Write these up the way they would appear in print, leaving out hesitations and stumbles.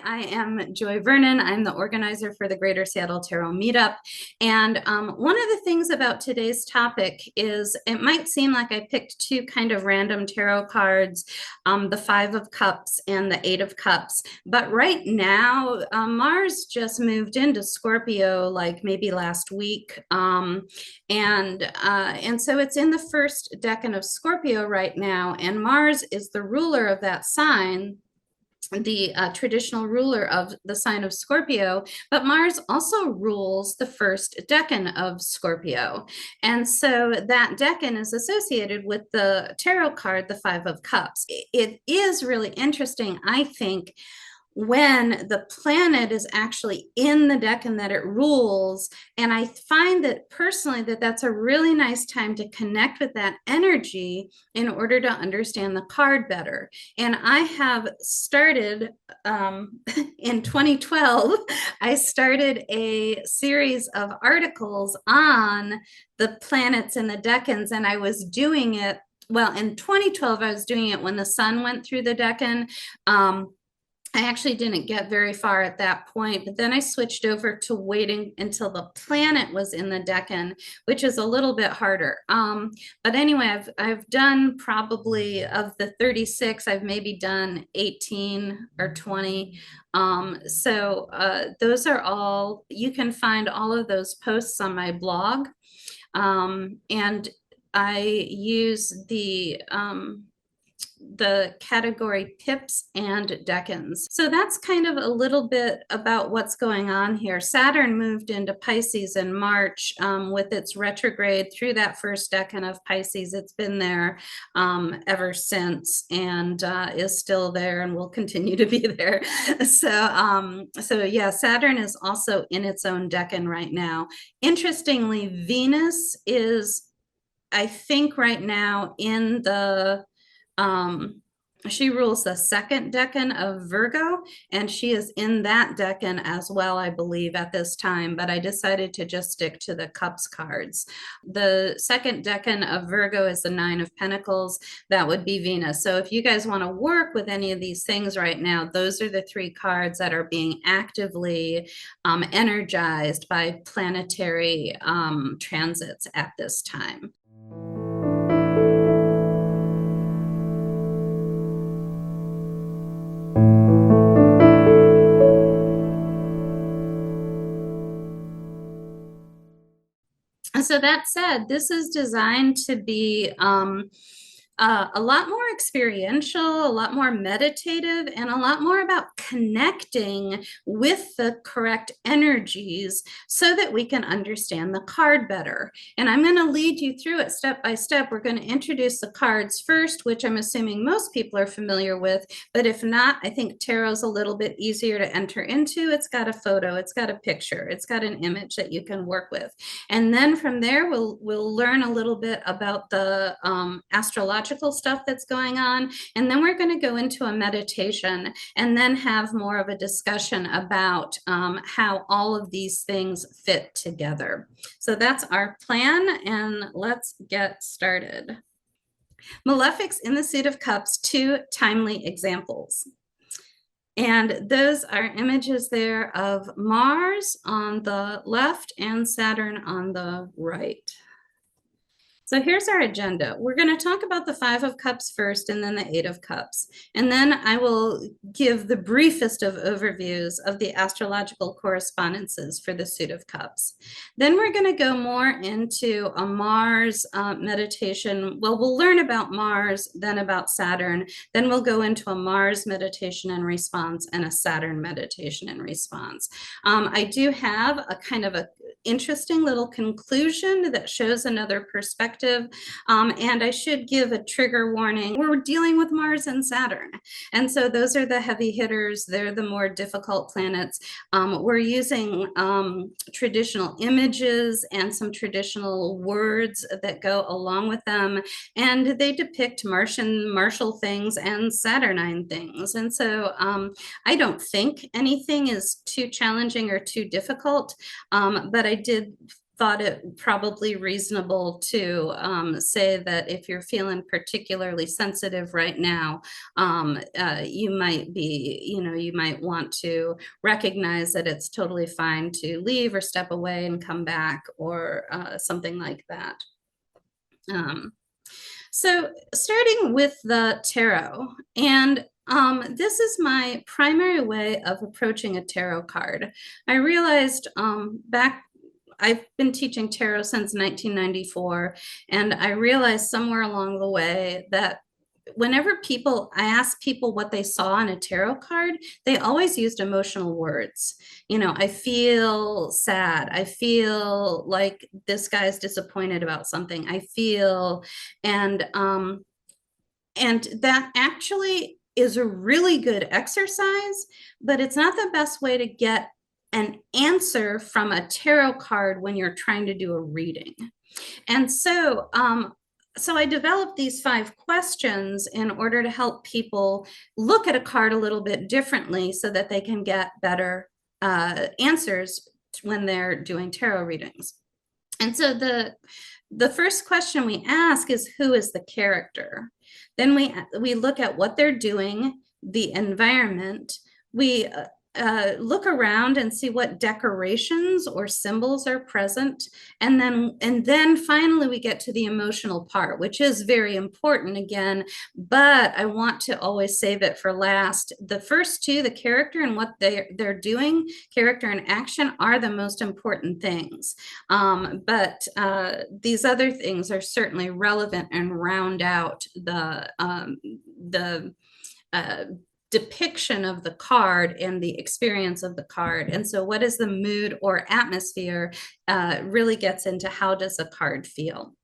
I am Joy Vernon. I'm the organizer for the Greater Seattle Tarot Meetup. And one of the things about today's topic is it might seem like I picked two kind of random tarot cards, the Five of Cups and the Eight of Cups. But right now, Mars just moved into Scorpio like maybe last week. And so it's in the first decan of Scorpio right now. And Mars is the ruler of that sign, the traditional ruler of the sign of Scorpio, but Mars also rules the first decan of Scorpio. And so that decan is associated with the tarot card, the Five of Cups. It is really interesting, I think, when the planet is actually in the decan that it rules. And I find that personally that's a really nice time to connect with that energy in order to understand the card better. And I have started in 2012, I started a series of articles on the planets and the decans, and I was doing it, well, in 2012, I was doing it when the sun went through the decan. I actually didn't get very far at that point, but then I switched over to waiting until the planet was in the decan, which is a little bit harder. But anyway, I've done probably of the 36, I've maybe done 18 or 20. Those are all, you can find all of those posts on my blog. And I use the category pips and decans. So that's kind of a little bit about what's going on here. Saturn moved into Pisces in March with its retrograde through that first decan of Pisces. It's been there ever since, and is still there and will continue to be there. So yeah, Saturn is also in its own decan right now. Interestingly, Venus is, I think right now in the she rules the second decan of Virgo, and she is in that decan as well, I believe, at this time, but I decided to just stick to the Cups cards. The second decan of Virgo is the Nine of Pentacles. That would be Venus. So if you guys want to work with any of these things right now, those are the three cards that are being actively energized by planetary transits at this time. So that said, this is designed to be a lot more experiential, a lot more meditative, and a lot more about connecting with the correct energies so that we can understand the card better. And I'm going to lead you through it step by step. We're going to introduce the cards first, which I'm assuming most people are familiar with, but if not, I think tarot's a little bit easier to enter into. It's got a photo, it's got a picture, it's got an image that you can work with. And then from there, we'll learn a little bit about the astrological stuff that's going on, and then we're going to go into a meditation and then have more of a discussion about how all of these things fit together. So that's our plan, and let's get started. Malefics in the Suit of Cups, two timely examples. And those are images there of Mars on the left and Saturn on the right. So here's our agenda. We're going to talk about the Five of Cups first, and then the Eight of Cups. And then I will give the briefest of overviews of the astrological correspondences for the Suit of Cups. Then we're going to go more into a Mars meditation. Well, we'll learn about Mars, then about Saturn. Then we'll go into a Mars meditation and response and a Saturn meditation and response. I do have a kind of a interesting little conclusion that shows another perspective. And I should give a trigger warning. We're dealing with Mars and Saturn. And so those are the heavy hitters. They're the more difficult planets. We're using traditional images and some traditional words that go along with them. And they depict martial things and Saturnine things. And so I don't think anything is too challenging or too difficult, but I did thought it probably reasonable to say that if you're feeling particularly sensitive right now, you might be, you might want to recognize that it's totally fine to leave or step away and come back, or something like that. So starting with the tarot, and this is my primary way of approaching a tarot card. I realized I've been teaching tarot since 1994, and I realized somewhere along the way that whenever I asked people what they saw on a tarot card, they always used emotional words. I feel sad. I feel like this guy's disappointed about something. I feel, and that actually is a really good exercise, but it's not the best way to get an answer from a tarot card when you're trying to do a reading. And so I developed these 5 questions in order to help people look at a card a little bit differently so that they can get better answers when they're doing tarot readings. And so the first question we ask is, who is the character? Then we look at what they're doing, the environment. We look around and see what decorations or symbols are present. And then finally we get to the emotional part, which is very important again, but I want to always save it for last. The first 2, the character and what they're doing, character and action, are the most important things. But these other things are certainly relevant and round out the depiction of the card and the experience of the card. And so what is the mood or atmosphere really gets into how does a card feel.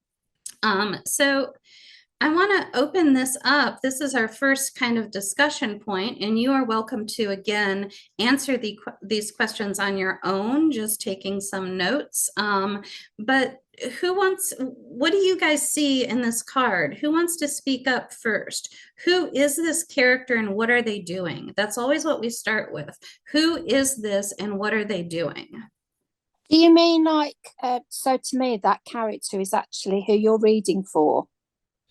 So I want to open this up. This is our first kind of discussion point, and you are welcome to, again, answer these questions on your own, just taking some notes. But what do you guys see in this card? Who wants to speak up first? Who is this character and what are they doing? That's always what we start with. Who is this and what are they doing? Do you mean like, so to me, that character is actually who you're reading for,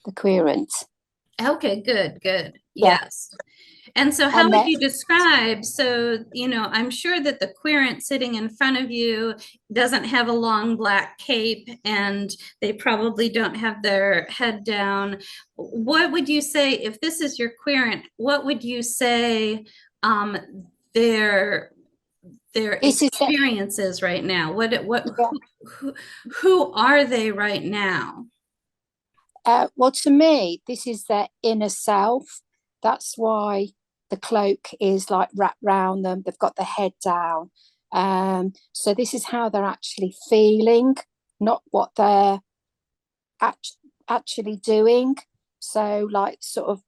the querent? Okay, good. Yeah. Yes. And so how And would then, you describe, so, I'm sure that the querent sitting in front of you doesn't have a long black cape, and they probably don't have their head down. What would you say, if this is your querent, what would you say their this is the, experiences right now? yeah. Who are they right now? Well, to me, this is their inner self. That's why the cloak is like wrapped round them. They've got the head down. So this is how they're actually feeling, not what they're actually doing. So, like, sort of,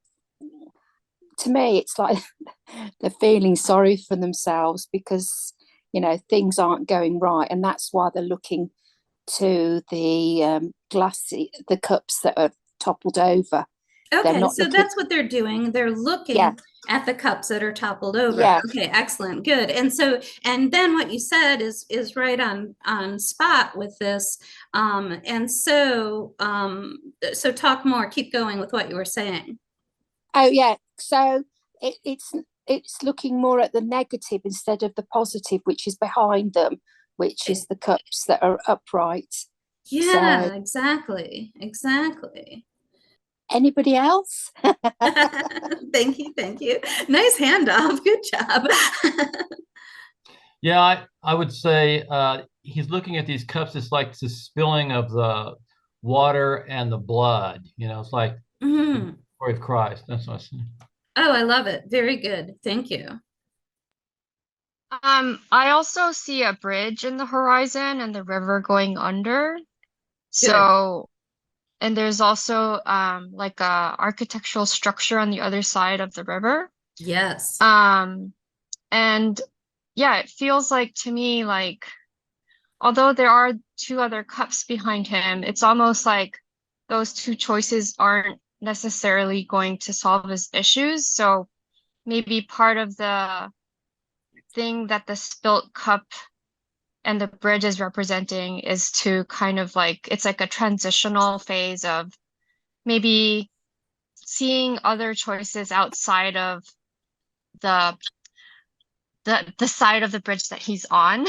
to me, it's like they're feeling sorry for themselves because, things aren't going right. And that's why they're looking to the the cups that are toppled over. They're Okay, not so looking. that's what they're doing. They're Yeah, looking at the cups that are toppled over. yeah. Okay, excellent, good. And then what you said is right on spot with this. So talk more. Keep going with what you were saying. Oh, yeah. So it's looking more at the negative instead of the positive, which is behind them, which is the cups that are upright. So, Yeah, exactly. anybody else? Thank you. Nice handoff. Good job. Yeah, I would say he's looking at these cups. It's like the spilling of the water and the blood. It's like the Mhm. story of Christ. That's what I say. Oh, I love it. Very good. Thank you. I also see a bridge in the horizon and the river going under. Good. So, and there's also like a architectural structure on the other side of the river. Yes. And yeah, it feels like to me like although there are 2 other cups behind him, it's almost like those 2 choices aren't necessarily going to solve his issues. So maybe part of the thing that the spilt cup and the bridge is representing is to kind of like, it's like a transitional phase of maybe seeing other choices outside of the side of the bridge that he's on.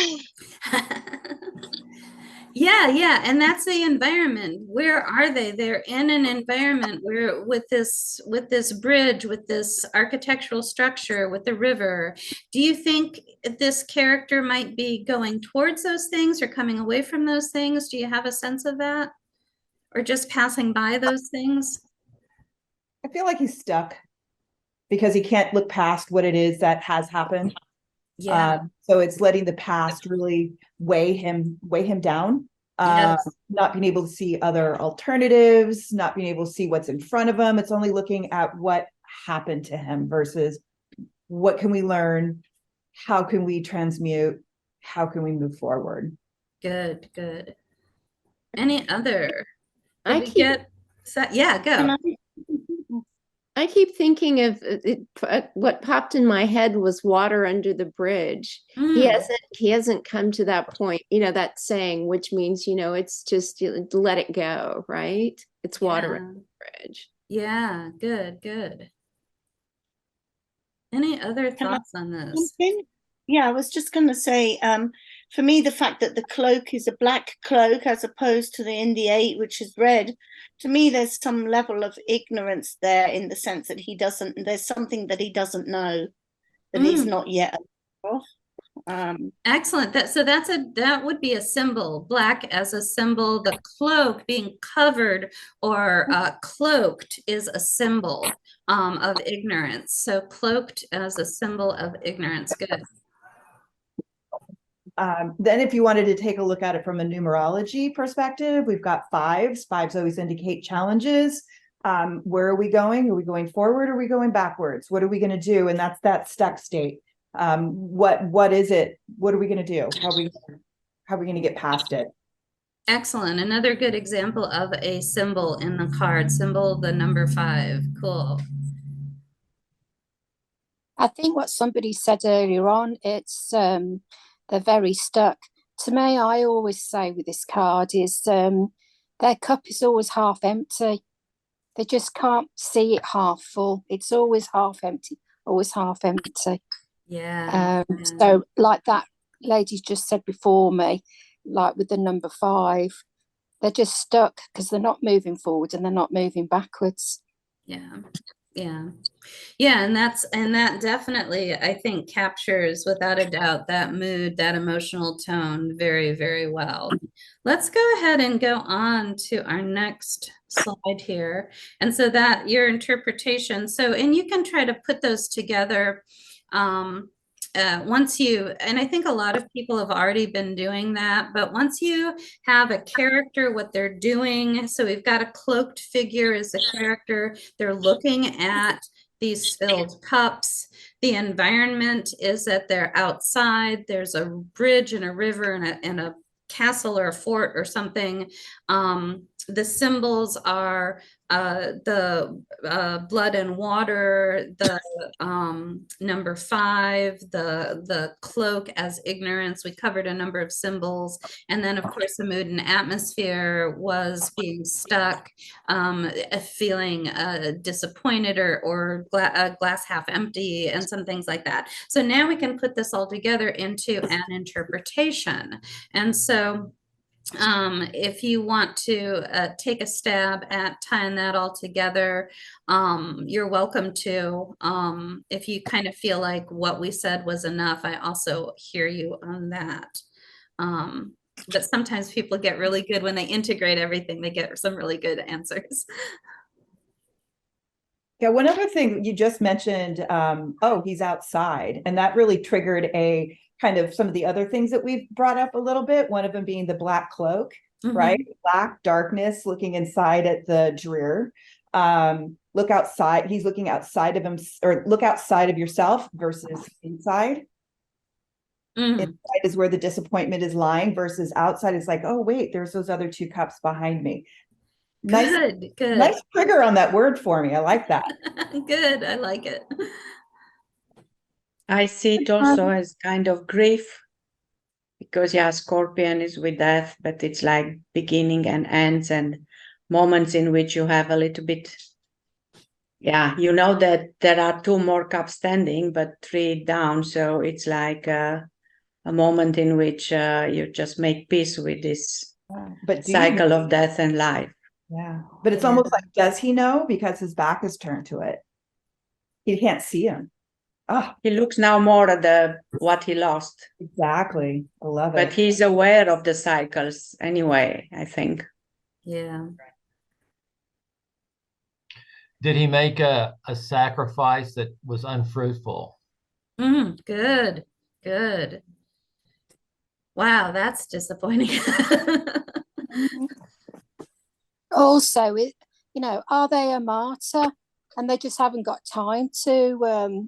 Yeah, and that's the environment. Where are they? They're in an environment where with this bridge, with this architectural structure, with the river. Do you think this character might be going towards those things or coming away from those things? Do you have a sense of that? Or just passing by those things? I feel like he's stuck because he can't look past what it is that has happened. Yeah. So it's letting the past really weigh him down. Yes. Not being able to see other alternatives, not being able to see what's in front of him. It's only looking at what happened to him versus what can we learn? How can we transmute? How can we move forward? Good. Any other? I Did we keep- get yeah, go. I keep thinking of what popped in my head was water under the bridge. He hasn't come to that point, that saying, which means, it's just let it go, right? It's water under the bridge. Yeah, good. Any other thoughts on this? Yeah, I was just going to say, for me, the fact that the cloak is a black cloak as opposed to the in the 8, which is red, to me, there's some level of ignorance there in the sense that there's something that he doesn't know that he's not yet aware of. Excellent. That would be a symbol. Black as a symbol. The cloak being covered or cloaked is a symbol of ignorance. So cloaked as a symbol of ignorance. Good. Then if you wanted to take a look at it from a numerology perspective, we've got 5s. 5s always indicate challenges. Where are we going? Are we going forward? Or are we going backwards? What are we going to do? And that's that stuck state. What is it? What are we going to do? How are we going to get past it? Excellent. Another good example of a symbol in the card. Symbol, the number 5. Cool. I think what somebody said earlier on, it's they're very stuck. To me, I always say with this card is their cup is always half empty. They just can't see it half full. It's always half empty, always half empty. Yeah. So like that lady just said before me, like with the number 5, they're just stuck because they're not moving forward and they're not moving backwards. Yeah, and that definitely, I think, captures without a doubt that mood, that emotional tone very, very well. Let's go ahead and go on to our next slide here. And so that your interpretation, and you can try to put those together and I think a lot of people have already been doing that, but once you have a character, what they're doing, so we've got a cloaked figure as a character, they're looking at these filled cups. The environment is that they're outside. There's a bridge and a river and a castle or a fort or something. The symbols are the blood and water, the number 5, the cloak as ignorance. We covered a number of symbols. And then, of course, the mood and atmosphere was being stuck, feeling disappointed or glass half empty and some things like that. So now we can put this all together into an interpretation. And so if you want to take a stab at tying that all together, you're welcome to. If you kind of feel like what we said was enough, I also hear you on that. But sometimes people get really good when they integrate everything, they get some really good answers. Yeah, one other thing you just mentioned, he's outside, and that really triggered a kind of some of the other things that we've brought up a little bit, one of them being the black cloak, right? Black darkness, looking inside at the drear. Look outside, he's looking outside of him, or look outside of yourself versus inside. Inside is where the disappointment is lying versus outside is like, oh wait, there's those other 2 cups behind me. Good. Nice trigger on that word for me. I like that. Good, I like it. I see it also as kind of grief, because yeah, Scorpion is with death, but it's like beginning and ends and moments in which you have a little bit, yeah, you know that there are 2 more cups standing, but 3 down. So it's like a moment in which you just make peace with this But cycle of death and life. Yeah, but it's Yeah. almost like, does he know? Because his back is turned to it. He can't see him. Ah, He looks now more at what he lost, exactly. I love but it. he's aware of the cycles anyway, I think. Yeah. Did he make a sacrifice that was unfruitful? Good. Good. Wow, that's disappointing. Also, are they a martyr and they just haven't got time to,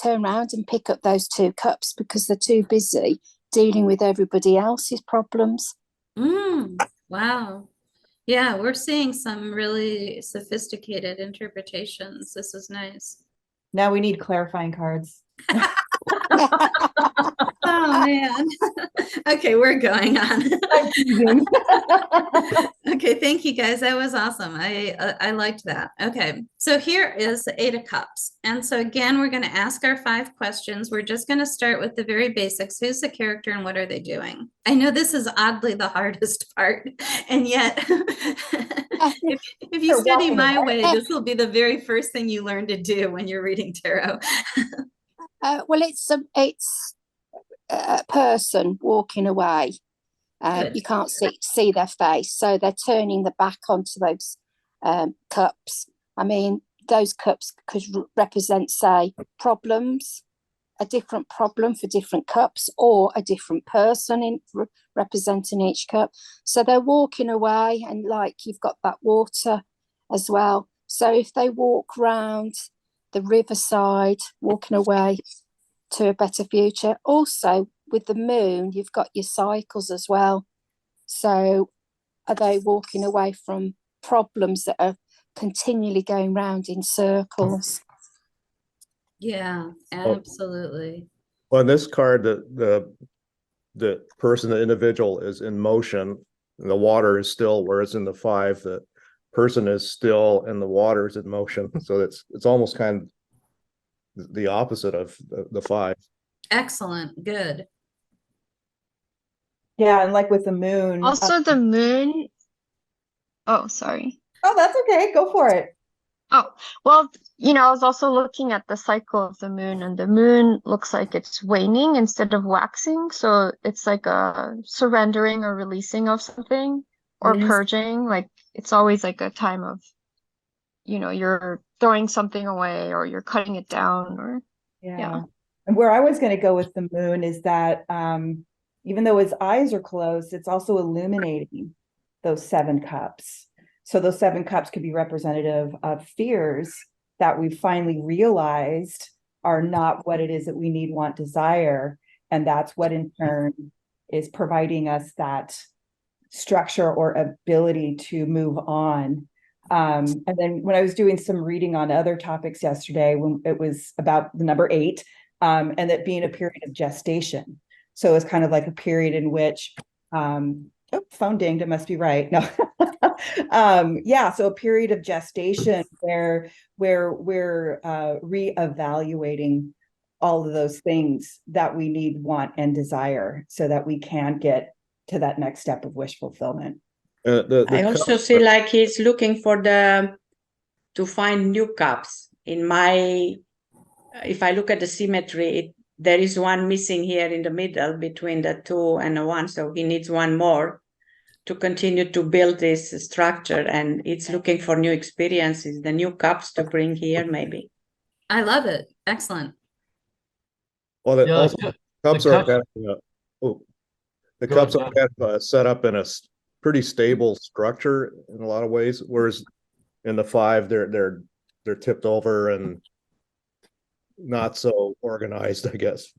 turn around and pick up those 2 cups because they're too busy dealing with everybody else's problems? Wow. Yeah, we're seeing some really sophisticated interpretations. This is nice. Now we need clarifying cards. Oh man. Okay, we're going on. Okay, thank you guys. That was awesome. I liked that. Okay, so here is the 8 of Cups. And so again, we're going to ask our 5 questions. We're just going to start with the very basics. Who's the character and what are they doing? I know this is oddly the hardest part, and yet if you study my way, this will be the very first thing you learn to do when you're reading tarot. Well, it's a person walking away. You can't see their face, so they're turning the back onto those cups. I mean, those cups could represent, say, problems, a different problem for different cups, or a different person representing each cup. So they're walking away, and like you've got that water as well. So if they walk round the riverside, walking away to a better future. Also, with the moon, you've got your cycles as well. So are they walking away from problems that are continually going round in circles? Yeah, absolutely. On this card, the person, the individual is in motion, and the water is still, whereas in the 5, the person is still and the water is in motion. So it's almost kind of the opposite of the 5. Excellent. Good. Yeah, and like with the moon. Also, the moon. Oh, sorry. Oh, that's okay. Go for it. Oh, well, I was also looking at the cycle of the moon, and the moon looks like it's waning instead of waxing. So it's like a surrendering or releasing of something or purging. Like it's always like a time of, you're throwing something away or you're cutting it down or Yeah. And where I was going to go with the moon is that even though his eyes are closed, it's also illuminating those 7 cups. So those 7 cups could be representative of fears that we've finally realized are not what it is that we need, want, desire. And that's what in turn is providing us that structure or ability to move on. And then when I was doing some reading on other topics yesterday, when it was about the number 8, and that being a period of gestation. So it's kind of like a period in which, phone dinged, it must be right. No. So a period of gestation where we're reevaluating all of those things that we need, want, and desire so that we can get to that next step of wish fulfillment. I also see like he's looking for to find new cups. If I look at the symmetry, there is one missing here in the middle between the 2 and the 1. So he needs one more to continue to build this structure, and it's looking for new experiences, the new cups to bring here maybe. I love it. Excellent. Well, the cups are kind of set up in a pretty stable structure in a lot of ways, whereas in the 5 they're tipped over and not so organized, I guess.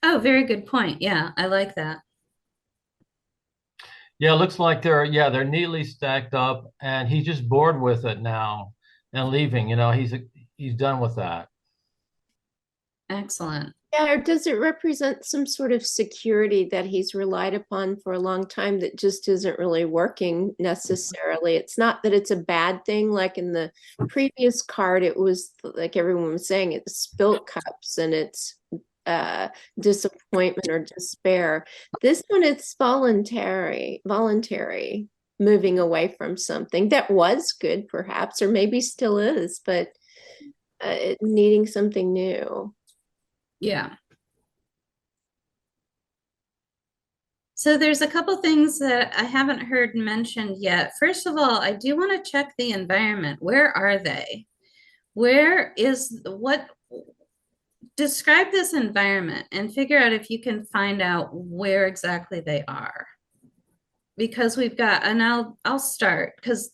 Oh, very good point. Yeah, I like that. Yeah, it looks like they're neatly stacked up, and he's just bored with it now and leaving. He's done with that. Excellent. Yeah, or does it represent some sort of security that he's relied upon for a long time that just isn't really working necessarily? It's not that it's a bad thing. Like in the previous card, it was like everyone was saying, it's spilt cups and it's disappointment or despair. This one, it's voluntary, moving away from something that was good, perhaps, or maybe still is, but needing something new. Yeah. So there's a couple things that I haven't heard mentioned yet. First of all, I do want to check the environment. Where are they? Describe this environment and figure out if you can find out where exactly they are. Because we've got, and I'll start, because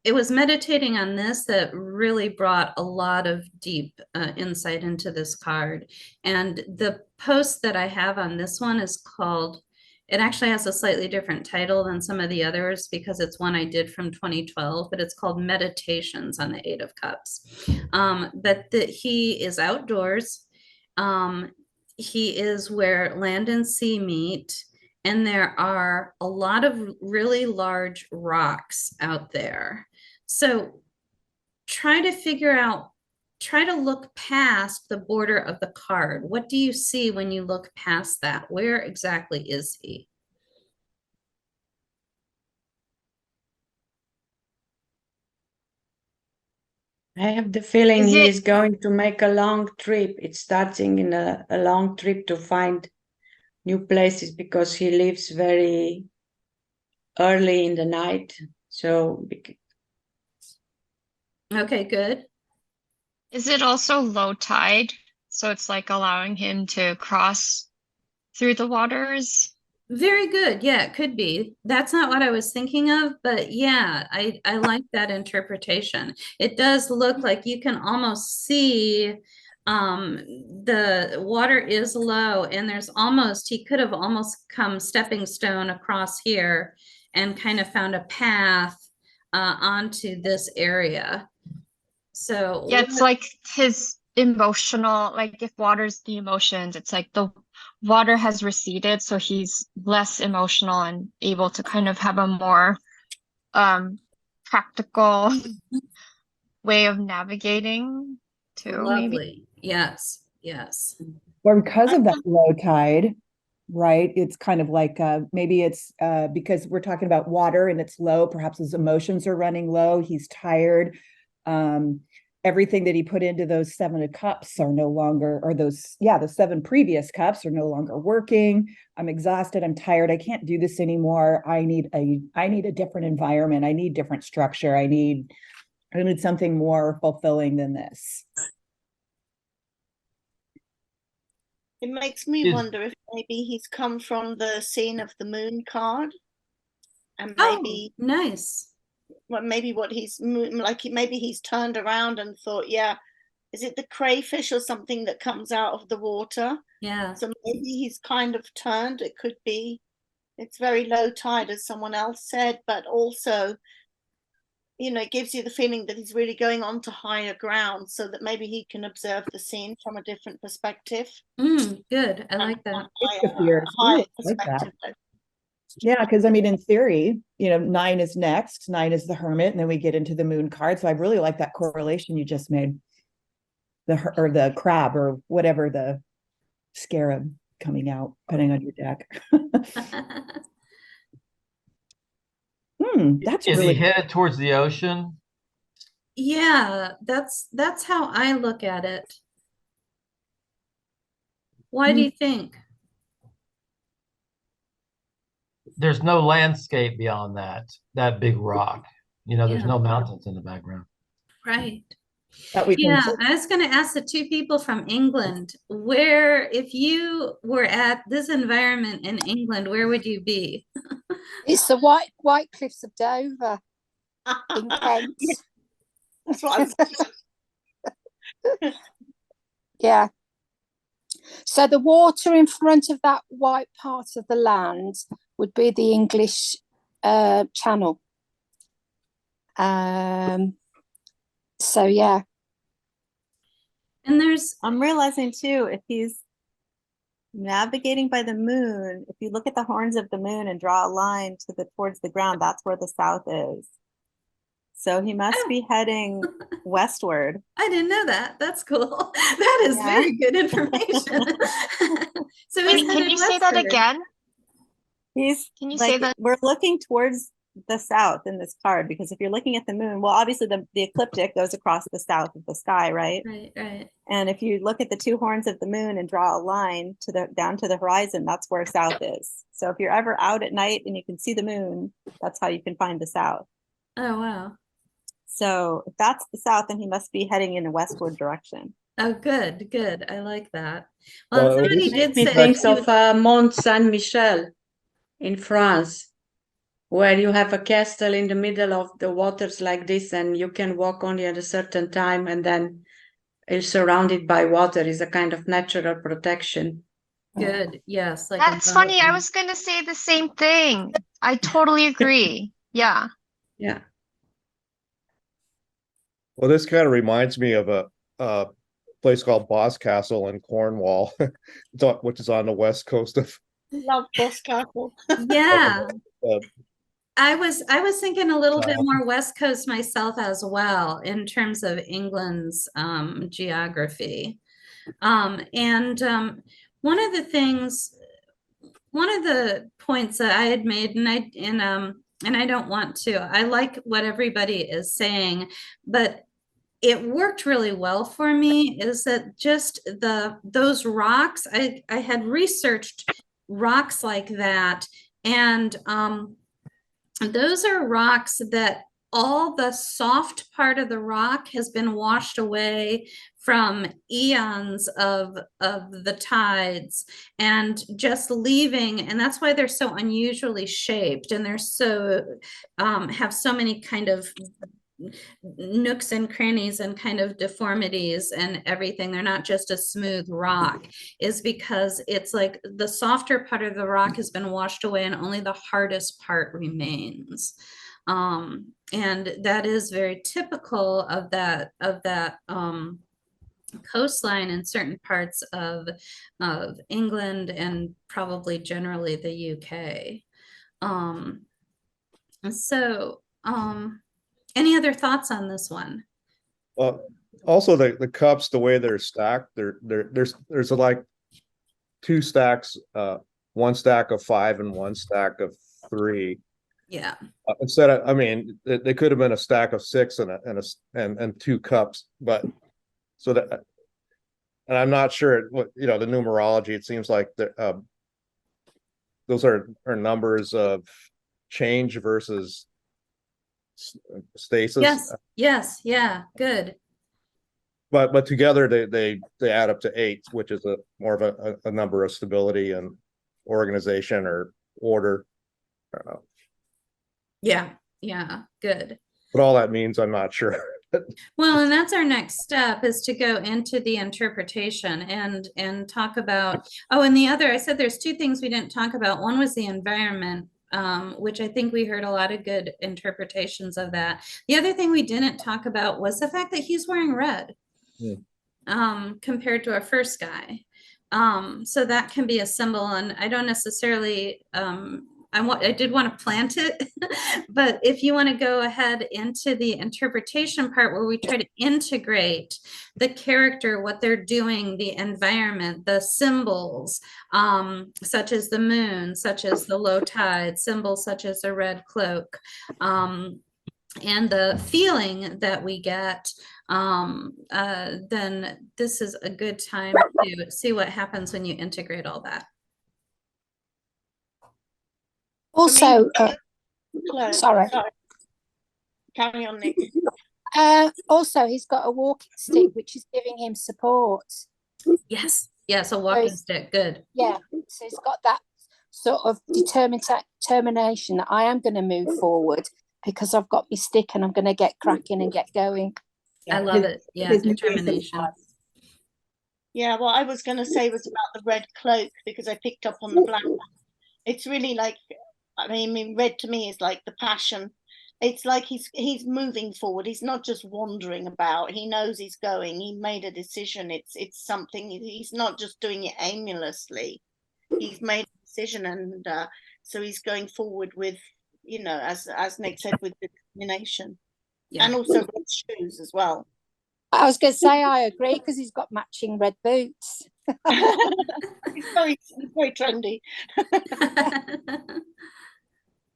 it was meditating on this that really brought a lot of deep insight into this card. And the post that I have on this one is called, it actually has a slightly different title than some of the others because it's one I did from 2012, but it's called Meditations on the Eight of Cups. He is outdoors. He is where land and sea meet. And there are a lot of really large rocks out there. So try to look past the border of the card. What do you see when you look past that? Where exactly is he? I have the feeling Is he it- is going to make a long trip. It's starting in a long trip to find new places because he leaves very early in the night. So Okay, good. Is it also low tide? So it's like allowing him to cross through the waters? Very good. Yeah, it could be. That's not what I was thinking of, but yeah, I like that interpretation. It does look like you can almost see the water is low and he could have almost come stepping stone across here and kind of found a path onto this area. So Yeah, it's like his emotional, like if water's the emotions, it's like the water has receded, so he's less emotional and able to kind of have a more practical way of navigating too, maybe. lovely. Yes, yes. Or because of that low tide, right? It's kind of like maybe it's because we're talking about water and it's low, perhaps his emotions are running low, he's tired. Everything that he put into those 7 of cups are no longer, or the 7 previous cups are no longer working. I'm exhausted, I'm tired, I can't do this anymore. I need a different environment, I need different structure, I need something more fulfilling than this. It makes me wonder if maybe he's come from the scene of the moon card, and maybe nice. Well, maybe maybe he's turned around and thought, yeah, is it the crayfish or something that comes out of the water? Yeah. So maybe he's kind of turned. It could be, it's very low tide, as someone else said, but also, it gives you the feeling that he's really going on to higher ground so that maybe he can observe the scene from a different perspective. Good. I like that. Higher perspective. Yeah, because I mean, in theory, 9 is next. 9 is the Hermit, and then we get into the Moon card. So I really like that correlation you just made. The crab or whatever, the scarab coming out, depending on your deck. That's Is really he headed towards the ocean? Yeah, that's how I look at it. Why do you think? There's no landscape beyond that big rock. There's no mountains in the background. Right. Yeah, I was going to ask the 2 people from England, if you were at this environment in England, where would you be? It's the White Cliffs of Dover in Kent. That's what I was Yeah. So the water in front of that white part of the land would be the English Channel. So yeah. And I'm realizing too, if he's navigating by the moon, if you look at the horns of the moon and draw a line towards the ground, that's where the south is. So he must be heading westward. I didn't know that. That's cool. That is very good information. So Wait, he's can headed you say that westward. again? Can you say that? We're looking towards the south in this card, because if you're looking at the moon, well, obviously the ecliptic goes across the south of the sky, right? Right. And if you look at the two horns of the moon and draw a line down to the horizon, that's where south is. So if you're ever out at night and you can see the moon, that's how you can find the south. Oh, wow. So if that's the south, then he must be heading in a westward direction. Oh, good. I like that. Well, Well, somebody it did makes me say think that of Mont Saint Michel in France, where you have a castle in the middle of the waters like this, and you can walk only at a certain time, and then it's surrounded by water. Is a kind of natural protection. Good. Yes. Like That's funny. I was gonna say the same thing. I totally agree. Yeah. Yeah. Well, this kind of reminds me of a place called Boscastle in Cornwall, which is on the west coast of. Love Boscastle. Yeah. I was thinking a little bit more West Coast myself as well in terms of England's geography. And one of the points that I had made, and I don't want to, I like what everybody is saying, but it worked really well for me, is that just those rocks, I had researched rocks like that, and those are rocks that all the soft part of the rock has been washed away from eons of the tides, and just leaving, and that's why they're so unusually shaped, and they're so have so many kind of nooks and crannies and kind of deformities and everything. They're not just a smooth rock, is because it's like the softer part of the rock has been washed away and only the hardest part remains. And that is very typical of that coastline in certain parts of England and probably generally the UK. Any other thoughts on this one? Well, also the cups, the way they're stacked, there's like two stacks, one stack of 5 and one stack of 3. Yeah. Instead of, I mean, they could have been a stack of 6 and 2 cups, but so that, and I'm not sure what, the numerology, it seems like those are numbers of change versus stasis. Yes, yeah, good. But together they add up to 8, which is more of a number of stability and organization or order. I don't know. Yeah, good. What all that means, I'm not sure. Well, and that's our next step, is to go into the interpretation and talk about, and the other, I said there's 2 things we didn't talk about. One was the environment, which I think we heard a lot of good interpretations of that. The other thing we didn't talk about was the fact that he's wearing red, compared to our first guy. So that can be a symbol, and I don't necessarily, I did want to plant it, but if you want to go ahead into the interpretation part where we try to integrate the character, what they're doing, the environment, the symbols, such as the moon, such as the low tide, symbols such as the red cloak, and the feeling that we get, then this is a good time to see what happens when you integrate all that. Also, sorry. Carry on, Nick. Also, he's got a walking stick, which is giving him support. Yes, a walking stick. Good. Yeah, so he's got that sort of determination that I am going to move forward because I've got my stick and I'm going to get cracking and get going. I love it. Yeah, determination. Yeah, what I was going to say was about the red cloak, because I picked up on the black one. It's really like, I mean, red to me is like the passion, it's like he's moving forward. He's not just wandering about. He knows he's going. He made a decision. It's something. He's not just doing it aimlessly. He's made a decision, and so he's going forward with, you know, as Nick said, with determination, and also red shoes as well. I was going to say I agree, because he's got matching red boots. He's very trendy.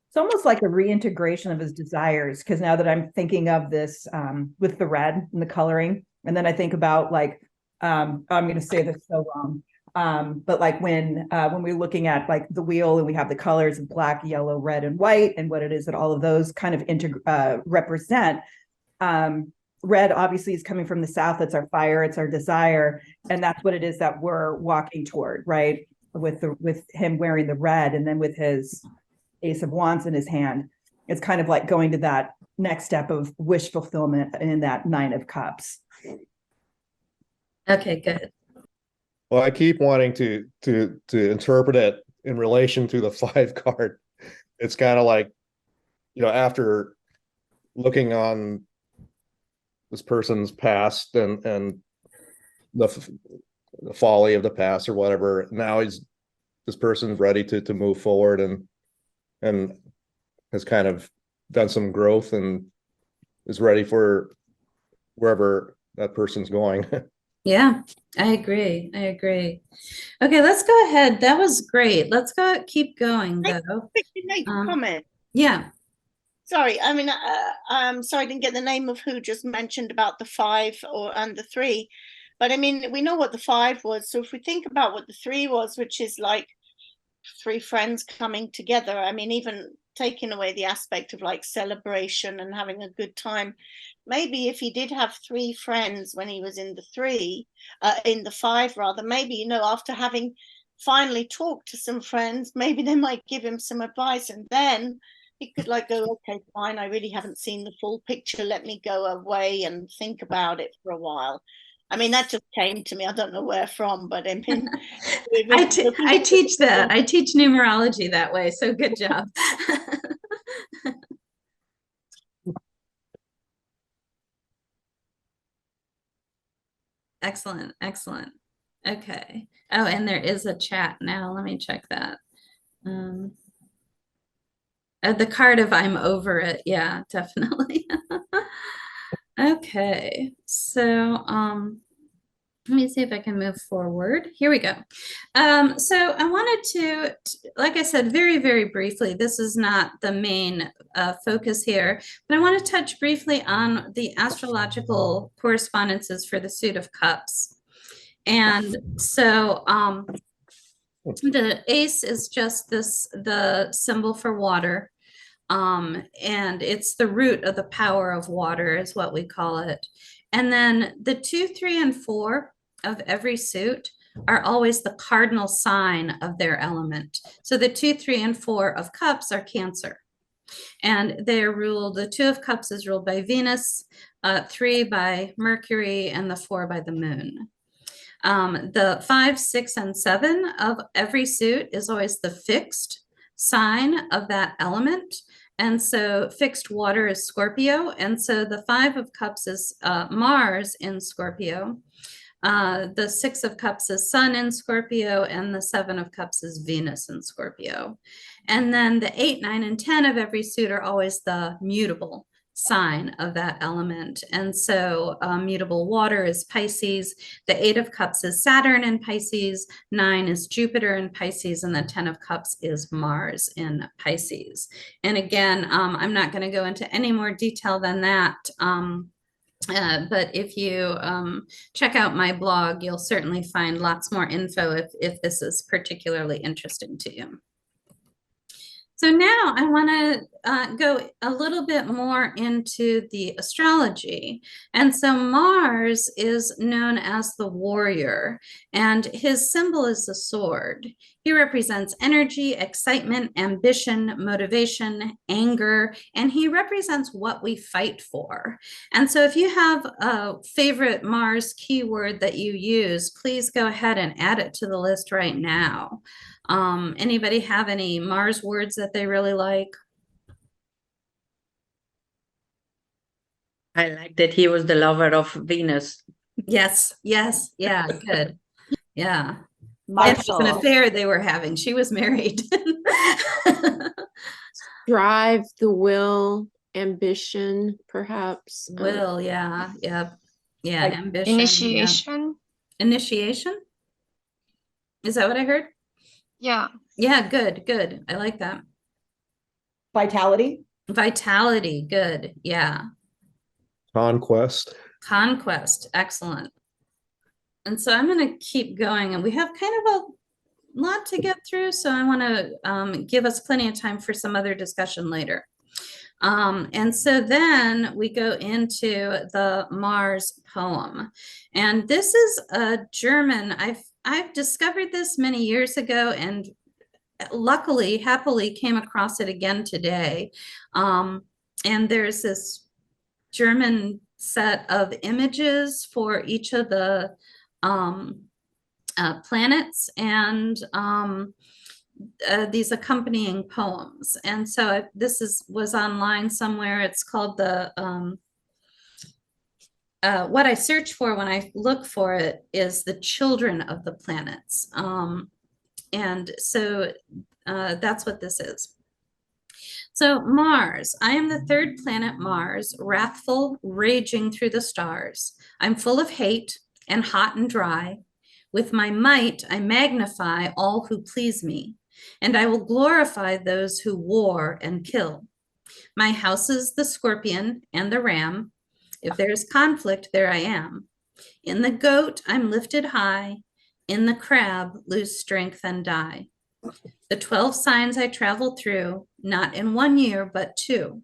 It's almost like a reintegration of his desires, because now that I'm thinking of this with the red and the coloring, and then I think about like I'm going to say this so wrong, but like when we're looking at like the wheel and we have the colors of black, yellow, red, and white, and what it is that all of those kind of represent. Red obviously is coming from the south. It's our fire, it's our desire, and that's what it is that we're walking toward, right? With him wearing the red, and then with his Ace of Wands in his hand, it's kind of like going to that next step of wish fulfillment in that Nine of Cups. Okay, good. Well, I keep wanting to interpret it in relation to the 5 card. It's kind of like, you know, after looking on this person's past and the folly of the past or whatever, now this person's ready to move forward and has kind of done some growth and is ready for wherever that person's going. Yeah, I agree. Okay, let's go ahead. That was great. Let's keep going though. Make a comment. Yeah. Sorry, I mean, I'm sorry I didn't get the name of who just mentioned about the 5 and the 3, but I mean, we know what the 5 was. So if we think about what the 3 was, which is like 3 friends coming together, I mean, even taking away the aspect of like celebration and having a good time, maybe if he did have 3 friends when he was in the 5 rather, maybe, you know, after having finally talked to some friends, maybe they might give him some advice, and then he could like go, okay, fine, I really haven't seen the full picture, let me go away and think about it for a while. I mean, that just came to me. I don't know where from, but I mean, I teach that. I teach numerology that way. So good job. Excellent. Okay. Oh, and there is a chat now. Let me check that. The card of I'm over it. Yeah, definitely. Okay. So, let me see if I can move forward. Here we go. So I wanted to, like I said, very, very briefly, this is not the main focus here, but I want to touch briefly on the astrological correspondences for the suit of cups. And so the ace is just the symbol for water. And it's the root of the power of water is what we call it. And then the 2, 3, and 4 of every suit are always the cardinal sign of their element. So the 2, 3, and 4 of cups are Cancer. And they're ruled, the 2 of cups is ruled by Venus, 3 by Mercury, and the 4 by the moon. The 5, 6, and 7 of every suit is always the fixed sign of that element. And so fixed water is Scorpio. And so the 5 of cups is Mars in Scorpio. The 6 of cups is Sun in Scorpio, and the 7 of cups is Venus in Scorpio. And then the 8, 9, and 10 of every suit are always the mutable sign of that element. And so mutable water is Pisces. The 8 of cups is Saturn in Pisces. 9 is Jupiter in Pisces, and the 10 of cups is Mars in Pisces. And again, I'm not going to go into any more detail than that. But if you check out my blog, you'll certainly find lots more info if this is particularly interesting to you. So now I want to go a little bit more into the astrology. And so Mars is known as the warrior, and his symbol is the sword. He represents energy, excitement, ambition, motivation, anger, and he represents what we fight for. And so if you have a favorite Mars keyword that you use, please go ahead and add it to the list right now. Anybody have any Mars words that they really like? I like that he was the lover of Venus. Yes, yes, yeah, good. Yeah. And it was an Marshall. affair they were having. She was married. Drive, the will, ambition, perhaps. Will, yeah, yeah, yeah, Like ambition. yeah. Initiation. Initiation? Is that what I heard? Yeah. Yeah, good, good. I like that. Vitality. Vitality, good. Yeah. Conquest. Conquest, excellent. And so I'm going to keep going, and we have kind of a lot to get through, so I want to give us plenty of time for some other discussion later. And so then we go into the Mars poem, and this is a German. I've discovered this many years ago, and luckily, happily came across it again today. And there's this German set of images for each of the planets and these accompanying poems. And so this was online somewhere. It's called the what I search for when I look for it is the children of the planets. And so that's what this is. So Mars, I am the third planet Mars, wrathful, raging through the stars. I'm full of hate and hot and dry. With my might, I magnify all who please me, and I will glorify those who war and kill. My house is the scorpion and the ram. If there is conflict, there I am. In the goat, I'm lifted high. In the crab, lose strength and die. The 12 signs I travel through, not in 1 year, but 2.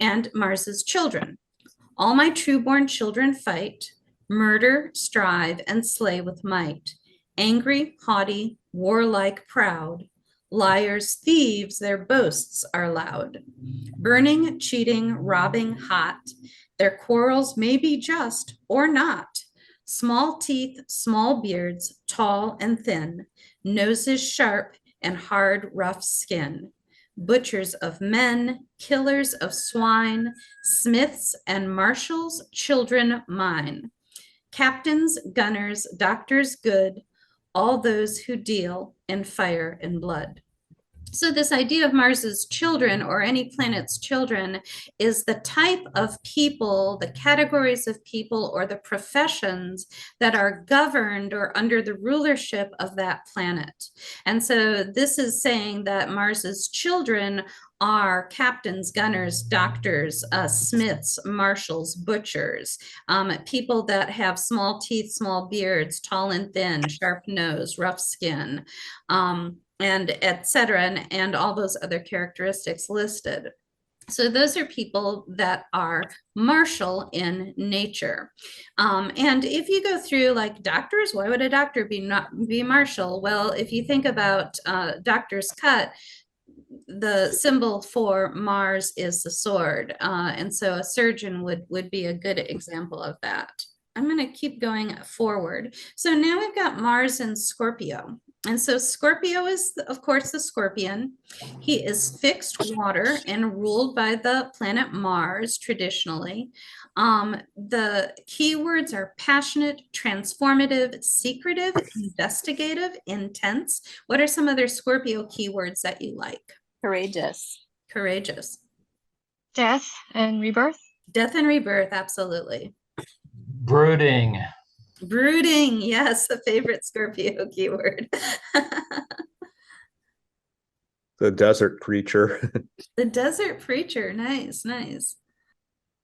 And Mars's children. All my true-born children fight, murder, strive, and slay with might. Angry, haughty, warlike, proud. Liars, thieves, their boasts are loud. Burning, cheating, robbing, hot. Their quarrels may be just or not. Small teeth, small beards, tall and thin. Noses sharp and hard, rough skin. Butchers of men, killers of swine, smiths and marshals, children mine. Captains, gunners, doctors good, all those who deal in fire and blood. So this idea of Mars's children, or any planet's children, is the type of people, the categories of people, or the professions that are governed or under the rulership of that planet. And so this is saying that Mars's children are captains, gunners, doctors, smiths, marshals, butchers, people that have small teeth, small beards, tall and thin, sharp nose, rough skin, and et cetera, and all those other characteristics listed. So those are people that are martial in nature. And if you go through like doctors, why would a doctor be martial? Well, if you think about doctor's cut, the symbol for Mars is the sword. And so a surgeon would be a good example of that. I'm going to keep going forward. So now we've got Mars in Scorpio. And so Scorpio is, of course, the scorpion. He is fixed water and ruled by the planet Mars traditionally. The keywords are passionate, transformative, secretive, investigative, intense. What are some other Scorpio keywords that you like? Courageous. Courageous. Death and rebirth. Death and rebirth, absolutely. Brooding. Brooding, yes, the favorite Scorpio keyword. The desert preacher. The desert preacher, nice, nice.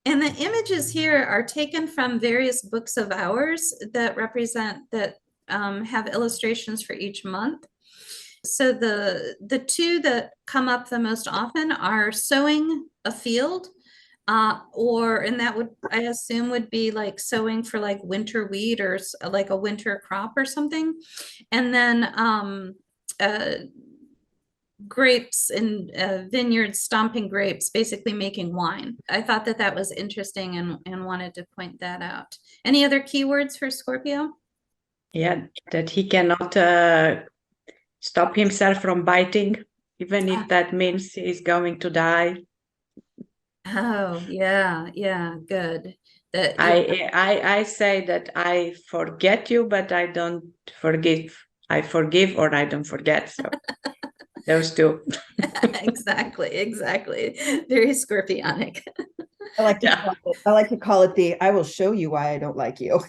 And the images here are taken from various books of hours that represent, that have illustrations for each month. So the two that come up the most often are sowing a field, and that would, I assume, would be like sowing for like winter wheat or like a winter crop or something. And then grapes in vineyards, stomping grapes, basically making wine. I thought that was interesting and wanted to point that out. Any other keywords for Scorpio? Yeah, that he cannot stop himself from biting, even if that means he's going to die. Oh, yeah, yeah, good. That I say that I forget you, but I don't forgive. I forgive or I don't forget. So those two. exactly. Very scorpionic. I like to Yeah. call it, I like to call it the I will show you why I don't like you.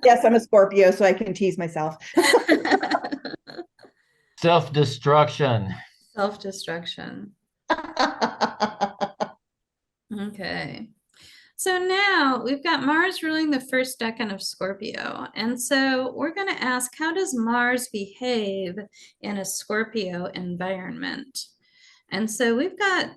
Yes, I'm a Scorpio, so I can tease myself. Self-destruction. Self-destruction. Okay. So now we've got Mars ruling the first decan of Scorpio. And so we're going to ask, how does Mars behave in a Scorpio environment? And so we've got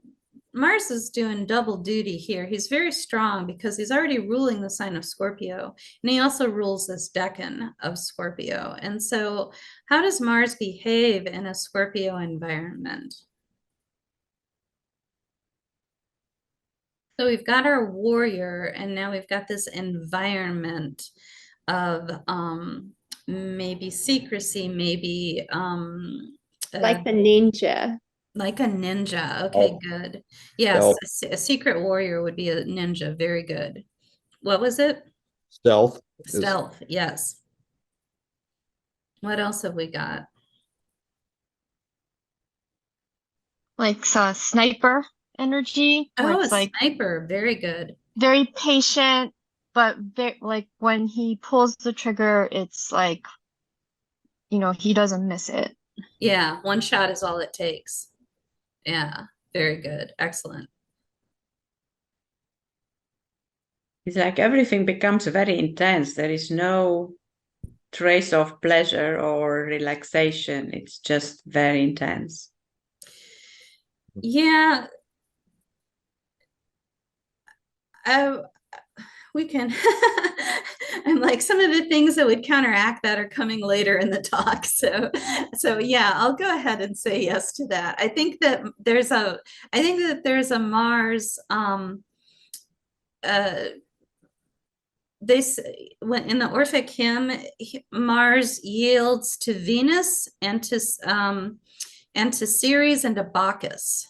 Mars is doing double duty here. He's very strong because he's already ruling the sign of Scorpio, and he also rules this decan of Scorpio. And so how does Mars behave in a Scorpio environment? So we've got our warrior, and now we've got this environment of maybe secrecy, maybe Like the ninja. like a ninja. Okay, good. Yes, a secret warrior would be a ninja. Very good. What was it? Stealth. Stealth, yes. What else have we got? Like sniper energy, where Oh, a it's like sniper. Very good. very patient, but like when he pulls the trigger, it's like, he doesn't miss it. Yeah, one shot is all it takes. Yeah, very good. Excellent. It's like everything becomes very intense. There is no trace of pleasure or relaxation. It's just very intense. Yeah. We can I'm like, some of the things that would counteract that are coming later in the talk. So yeah, I'll go ahead and say yes to that. I think that there's a Mars they say when in the Orphic hymn, Mars yields to Venus and to Ceres and to Bacchus.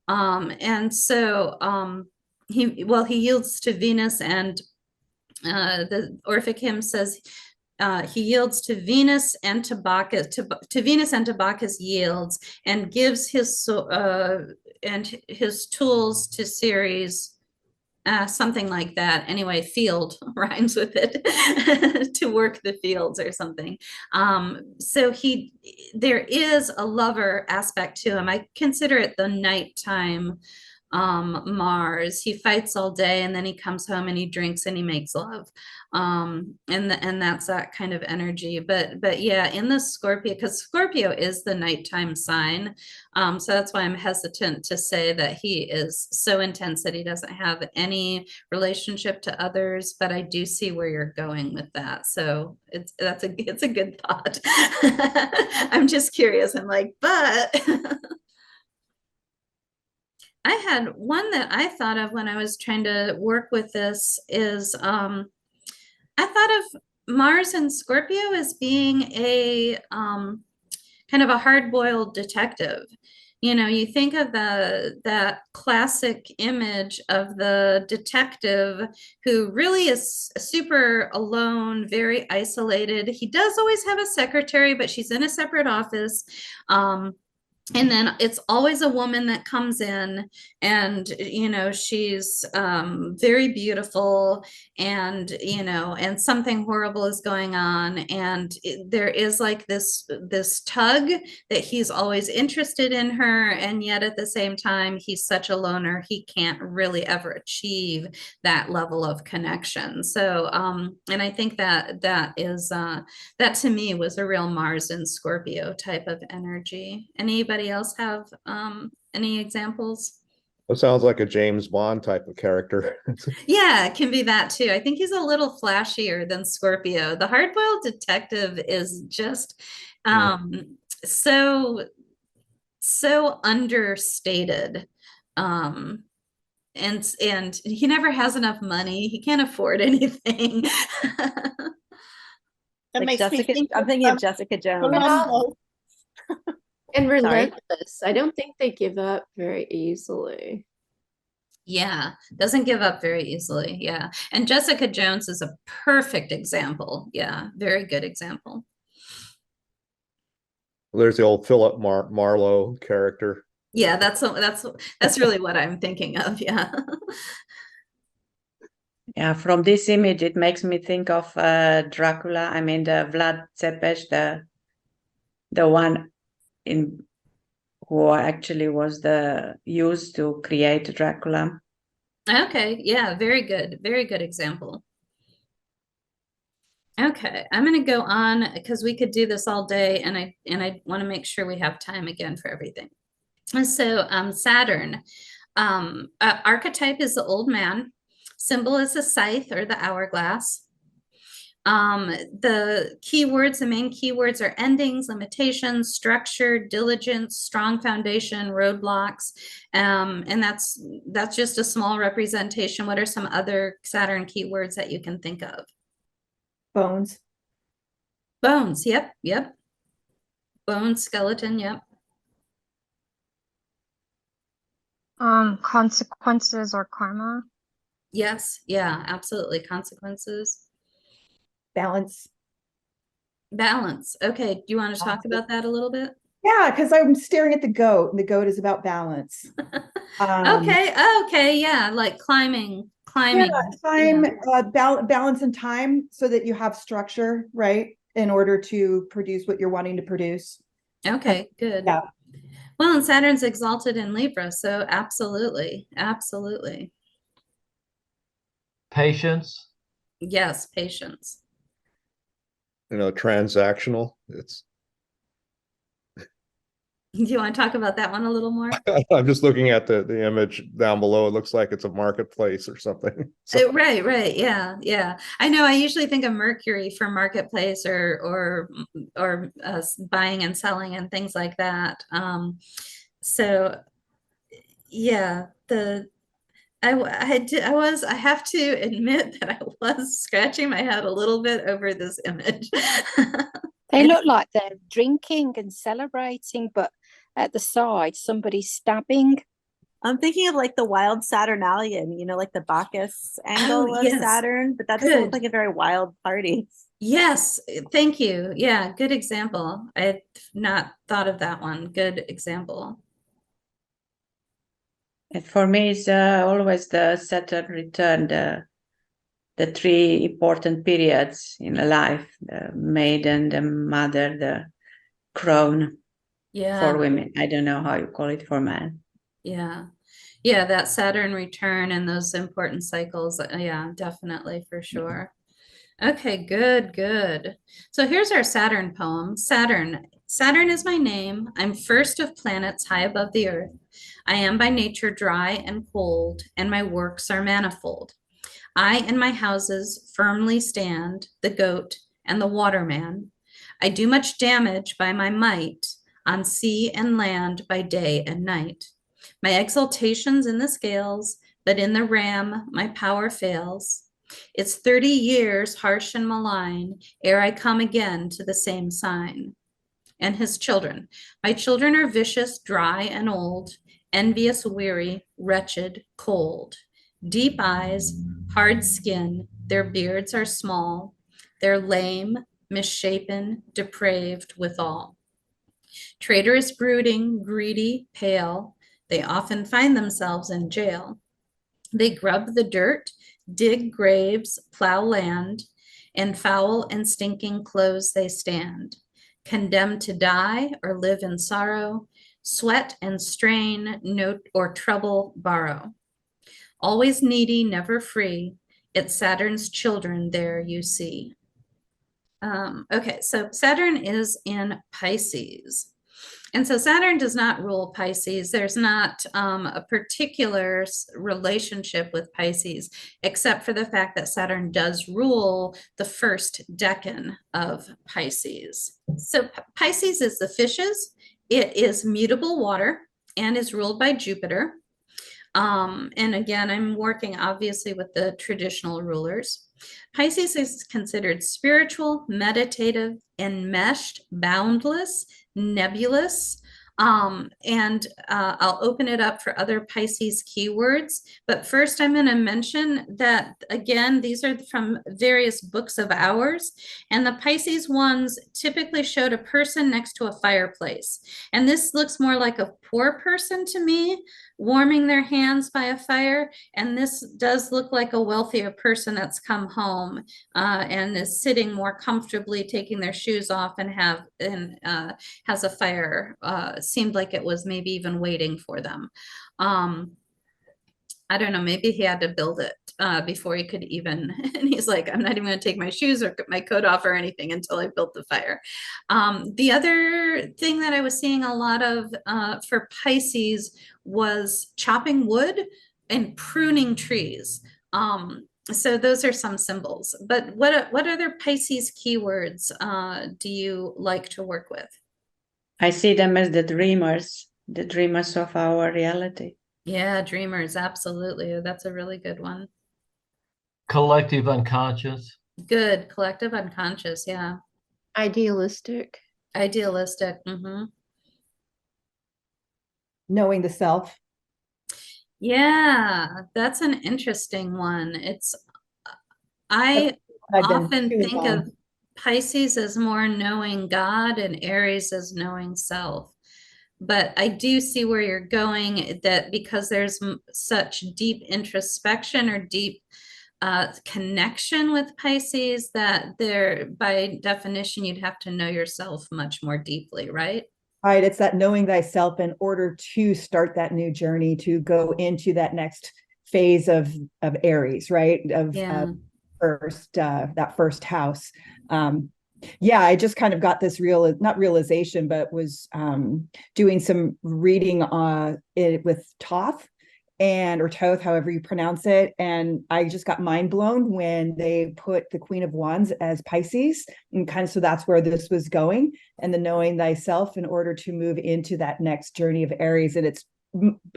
And so he yields to Venus, and the Orphic hymn says he yields to Venus and to Bacchus, to Venus and to Bacchus yields, and gives his and his tools to Ceres. Something like that. Anyway, field rhymes with it, to work the fields or something. So there is a lover aspect to him. I consider it the nighttime Mars. He fights all day, and then he comes home and he drinks and he makes love. And that's that kind of energy. But yeah, in the Scorpio, because Scorpio is the nighttime sign. So that's why I'm hesitant to say that he is so intense that he doesn't have any relationship to others, but I do see where you're going with that. So it's a good thought. I'm just curious. I'm like, but I had one that I thought of when I was trying to work with this is I thought of Mars and Scorpio as being a kind of a hard-boiled detective. You think of that classic image of the detective who really is super alone, very isolated. He does always have a secretary, but she's in a separate office. And then it's always a woman that comes in, and she's very beautiful, and and something horrible is going on, and there is like this tug that he's always interested in her, and yet at the same time he's such a loner, he can't really ever achieve that level of connection. So and I think that is that to me was a real Mars and Scorpio type of energy. Anybody else have any examples? It sounds like a James Bond type of character. Yeah, it can be that too. I think he's a little flashier than Scorpio. The hard-boiled detective is just so understated. And he never has enough money. He can't afford anything. That Like makes Jessica, me think I'm thinking of Jessica Jones. Columbo. And relentless. I don't think they give up very easily. Yeah, doesn't give up very easily. Yeah. And Jessica Jones is a perfect example. Yeah, very good example. There's the old Philip Marlowe character. Yeah, that's really what I'm thinking of. Yeah. Yeah, from this image, it makes me think of Dracula. I mean, the Vlad Tepes, the one in who actually was used to create Dracula. Okay. Yeah, very good. Very good example. Okay, I'm going to go on because we could do this all day, and I want to make sure we have time again for everything. And so Saturn, archetype is the old man. Symbol is the scythe or the hourglass. The keywords, the main keywords are endings, limitations, structure, diligence, strong foundation, roadblocks. And that's just a small representation. What are some other Saturn keywords that you can think of? Bones. Bones. Yep. Bone, skeleton. Yep. Consequences or karma. Yes. Yeah, absolutely. Consequences. Balance. Okay. Do you want to talk about that a little bit? Yeah, because I'm staring at the goat, and the goat is about balance. Okay. Yeah, like climbing. Yeah, time, balance and time, so that you have structure, right, in order to produce what you're wanting to produce. Okay, good. Yeah. Well, and Saturn's exalted in Libra, so absolutely. Patience. Yes, patience. Transactional. It's Do you want to talk about that one a little more? I'm just looking at the image down below. It looks like it's a marketplace or something. So, Right. Yeah. I know I usually think of Mercury for marketplace or buying and selling and things like that. So yeah, I have to admit that I was scratching my head a little bit over this image. They look like they're drinking and celebrating, but at the side, somebody's stabbing. I'm thinking of like the wild Saturnalian, like the Bacchus angle of yes. Saturn, but that doesn't look like a very wild party. Yes, thank you. Yeah, good example. I had not thought of that one. Good example. And for me, it's always the Saturn return, the three important periods in a life: the maiden, the mother, the crone. Yeah. For women, I don't know how you call it for men. Yeah, that Saturn return and those important cycles. Yeah, definitely, for sure. Okay, good. So here's our Saturn poem. Saturn is my name. I'm first of planets high above the earth. I am by nature dry and cold, and my works are manifold. I and my houses firmly stand, the goat and the waterman. I do much damage by my might, on sea and land by day and night. My exaltation's in the scales, but in the ram my power fails. It's 30 years harsh and malign, ere I come again to the same sign. And his children. My children are vicious, dry, and old, envious, weary, wretched, cold. Deep eyes, hard skin, their beards are small. They're lame, misshapen, depraved withal. Traitorous, brooding, greedy, pale, they often find themselves in jail. They grub the dirt, dig graves, plow land, and foul and stinking clothes they stand, condemned to die or live in sorrow, sweat and strain, note or trouble borrow. Always needy, never free, it's Saturn's children there you see. Okay, so Saturn is in Pisces. And so Saturn does not rule Pisces. There's not a particular relationship with Pisces, except for the fact that Saturn does rule the first decan of Pisces. So Pisces is the fishes. It is mutable water and is ruled by Jupiter. And again, I'm working obviously with the traditional rulers. Pisces is considered spiritual, meditative, enmeshed, boundless, nebulous, And I'll open it up for other Pisces keywords. But first, I'm going to mention that, again, these are from various books of hours. And the Pisces ones typically showed a person next to a fireplace. And this looks more like a poor person to me, warming their hands by a fire. And this does look like a wealthier person that's come home and is sitting more comfortably, taking their shoes off, and has a fire. Seemed like it was maybe even waiting for them. I don't know, maybe he had to build it before he could even, and he's like, I'm not even going to take my shoes or my coat off or anything until I built the fire. The other thing that I was seeing a lot of for Pisces was chopping wood and pruning trees. So those are some symbols. But what other Pisces keywords do you like to work with? I see them as the dreamers of our reality. Yeah, dreamers, absolutely. That's a really good one. Collective unconscious. Good. Collective unconscious, yeah. Idealistic. Idealistic. Knowing the self. Yeah, that's an interesting one. I often think of Pisces as more knowing God and Aries as knowing self. But I do see where you're going, that because there's such deep introspection or deep connection with Pisces, that there, by definition, you'd have to know yourself much more deeply, right? Right. It's that knowing thyself in order to start that new journey, to go into that next phase of Aries, right? Yeah. That first house. Yeah, I just kind of got this not realization, but was doing some reading with Thoth or Toth, however you pronounce it. And I just got mind blown when they put the Queen of Wands as Pisces, and kind of, so that's where this was going, and the knowing thyself in order to move into that next journey of Aries. And it's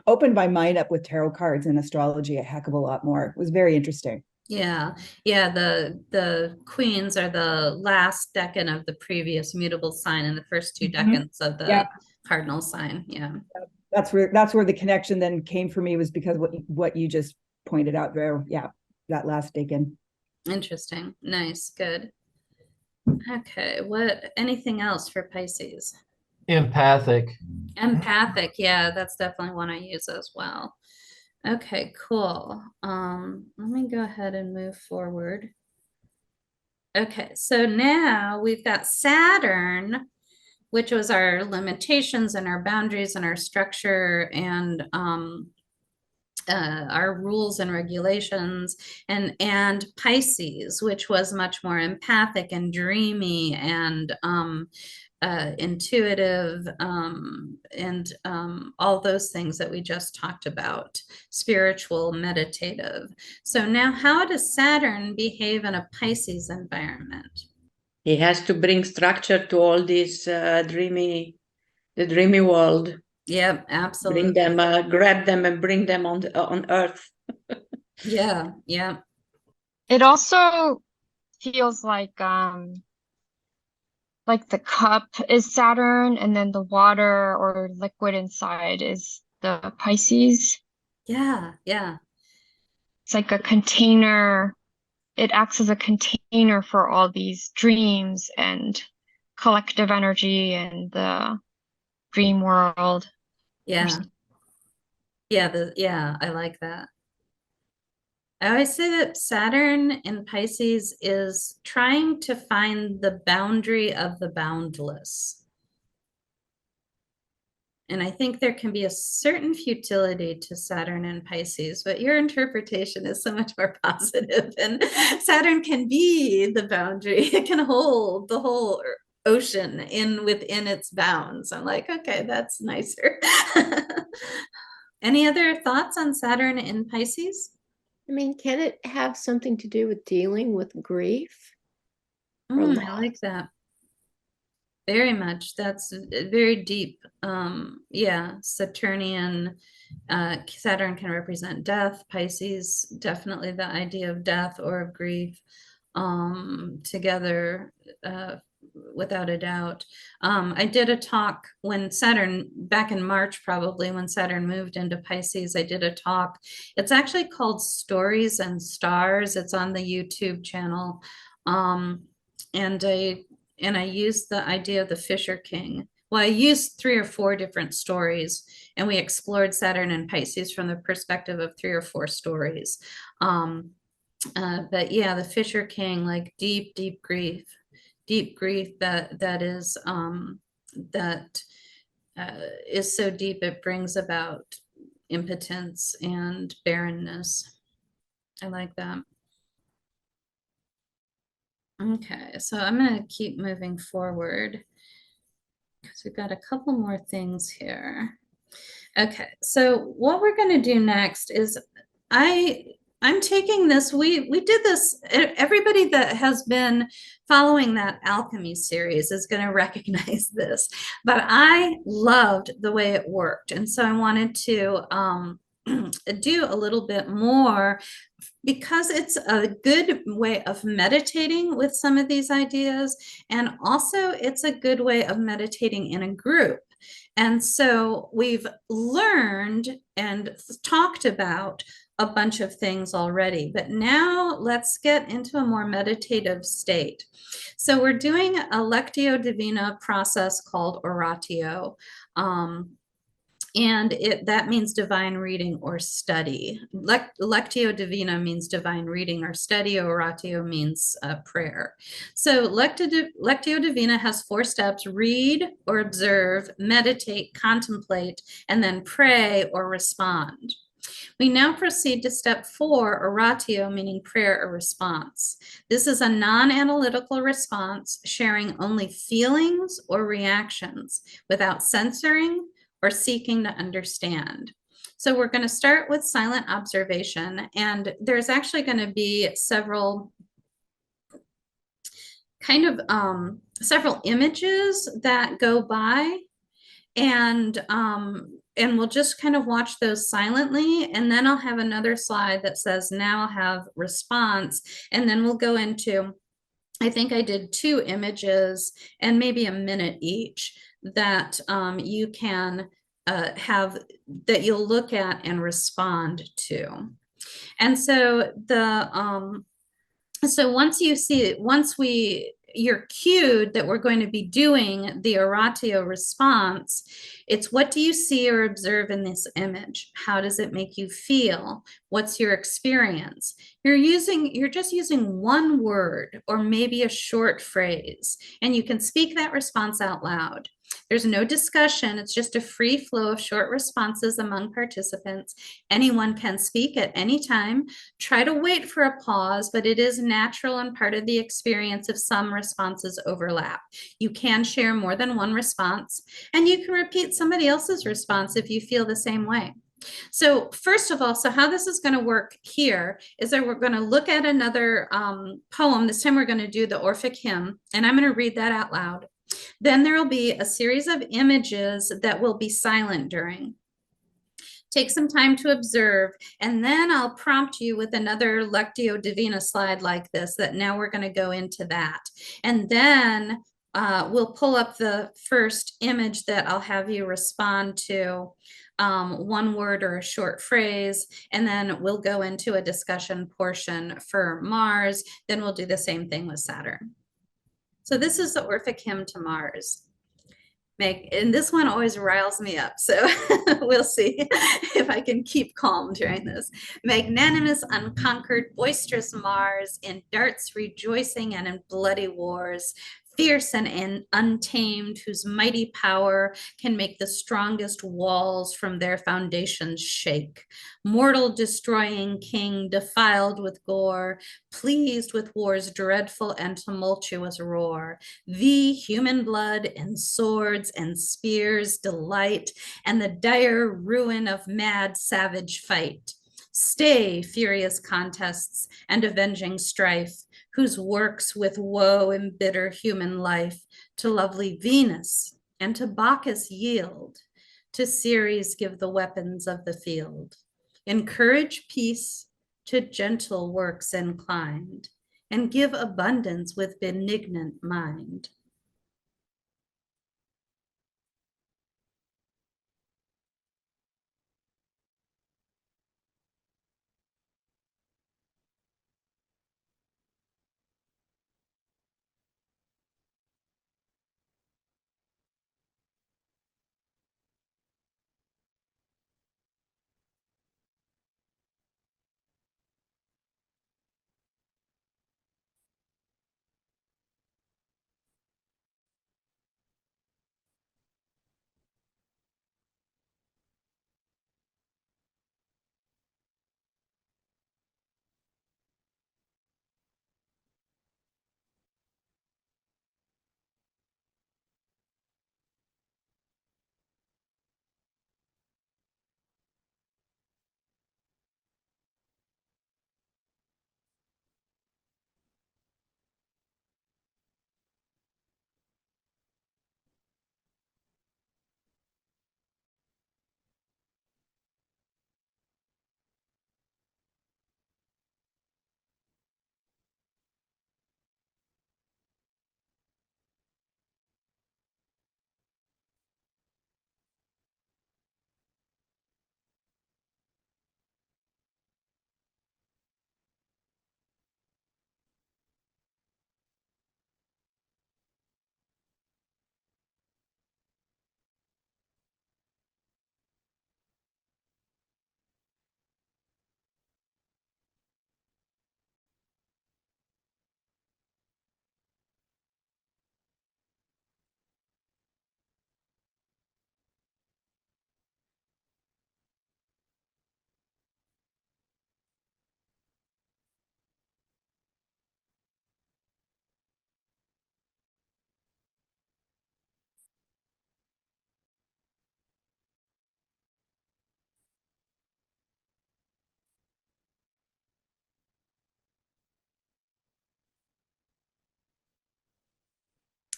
opened my mind up with tarot cards and astrology a heck of a lot more. It was very interesting. Yeah. The queens are the last decan of the previous mutable sign and the first two decans of the cardinal sign. Yeah. That's where the connection then came for me, was because what you just pointed out there. Yeah, that last decan. Interesting. Nice. Good. Okay. Anything else for Pisces? Empathic. Empathic. Yeah, that's definitely one I use as well. Okay, cool. Let me go ahead and move forward. Okay, so now we've got Saturn, which was our limitations and our boundaries and our structure and our rules and regulations, and Pisces, which was much more empathic and dreamy and intuitive, and all those things that we just talked about, spiritual, meditative. So now, how does Saturn behave in a Pisces environment? He has to bring structure to all this dreamy world. Yep, absolutely. Bring them, grab them, and bring them on Earth. Yeah. It also feels like the cup is Saturn, and then the water or liquid inside is the Pisces. Yeah. It's like a container. It acts as a container for all these dreams and collective energy and the dream world. Yeah. I like that. I always say that Saturn in Pisces is trying to find the boundary of the boundless. And I think there can be a certain futility to Saturn in Pisces, but your interpretation is so much more positive. And Saturn can be the boundary. It can hold the whole ocean within its bounds. I'm like, okay, that's nicer. Any other thoughts on Saturn in Pisces? I mean, can it have something to do with dealing with grief? I like that. Very much. That's very deep. Saturnian. Saturn can represent death. Pisces, definitely the idea of death or of grief together without a doubt. I did a talk when Saturn, back in March, probably when Saturn moved into Pisces, I did a talk. It's actually called Stories and Stars. It's on the YouTube channel. And I used the idea of the Fisher King. Well, I used 3 or 4 different stories, and we explored Saturn and Pisces from the perspective of 3 or 4 stories. But yeah, the Fisher King, like deep grief that is so deep it brings about impotence and barrenness. I like that. Okay, so I'm going to keep moving forward because we've got a couple more things here. Okay, so what we're going to do next is I'm taking this, we did this, everybody that has been following that alchemy series is going to recognize this, but I loved the way it worked. And so I wanted to do a little bit more because it's a good way of meditating with some of these ideas. And also it's a good way of meditating in a group. And so we've learned and talked about a bunch of things already, but now let's get into a more meditative state. So we're doing a Lectio Divina process called Oratio. And that means divine reading or study. Lectio Divina means divine reading or study. Oratio means prayer. So Lectio Divina has 4 steps: read or observe, meditate, contemplate, and then pray or respond. We now proceed to step 4, oratio, meaning prayer or response. This is a non-analytical response, sharing only feelings or reactions without censoring or seeking to understand. So we're going to start with silent observation, and there's actually going to be several several images that go by, and we'll just kind of watch those silently, and then I'll have another slide that says now I'll have response, and then we'll go into, I think I did 2 images and maybe a minute each that you can have, that you'll look at and respond to. And so so once you see it, you're cued that we're going to be doing the oratio response, it's what do you see or observe in this image? How does it make you feel? What's your experience? You're just using one word or maybe a short phrase, and you can speak that response out loud. There's no discussion. It's just a free flow of short responses among participants. Anyone can speak at any time. Try to wait for a pause, but it is natural and part of the experience if some responses overlap. You can share more than one response, and you can repeat somebody else's response if you feel the same way. So first of all, so how this is going to work here is that we're going to look at another poem. This time we're going to do the Orphic Hymn, and I'm going to read that out loud. Then there will be a series of images that will be silent during. Take some time to observe, and then I'll prompt you with another Lectio Divina slide like this, that now we're going to go into that. And then we'll pull up the first image that I'll have you respond to, one word or a short phrase, and then we'll go into a discussion portion for Mars. Then we'll do the same thing with Saturn. So this is the Orphic Hymn to Mars. And this one always riles me up, so we'll see if I can keep calm during this. Magnanimous, unconquered, boisterous Mars, in darts rejoicing and in bloody wars, fierce and untamed, whose mighty power can make the strongest walls from their foundations shake. Mortal destroying king, defiled with gore, pleased with war's dreadful and tumultuous roar. Thee human blood and swords and spears delight, and the dire ruin of mad savage fight. Stay furious contests and avenging strife, whose works with woe embitter human life. To lovely Venus and to Bacchus yield, to Ceres give the weapons of the field. Encourage peace, to gentle works inclined, and give abundance with benignant mind.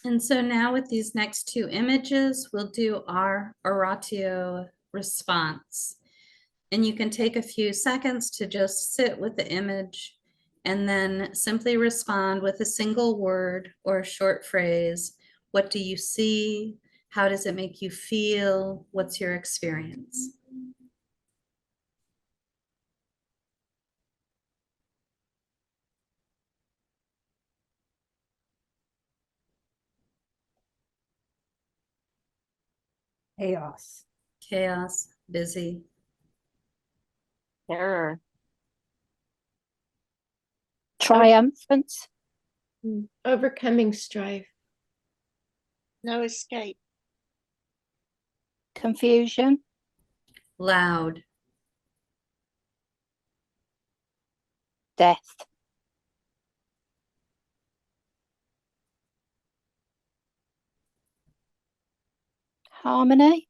And so now with these next two images, we'll do our oratio response. And you can take a few seconds to just sit with the image and then simply respond with a single word or a short phrase. What do you see? How does it make you feel? What's your experience? Chaos. Chaos, busy. Terror. Triumphant. Overcoming strife. No escape. Confusion. Loud. Death. Harmony.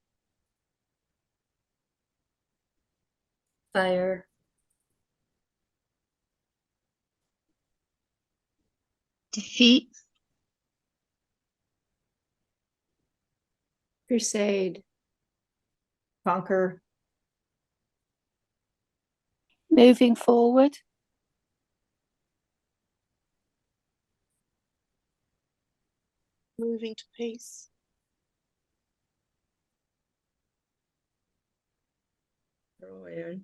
Fire. Defeat. Crusade. Conquer. Moving forward. Moving to peace. Royal.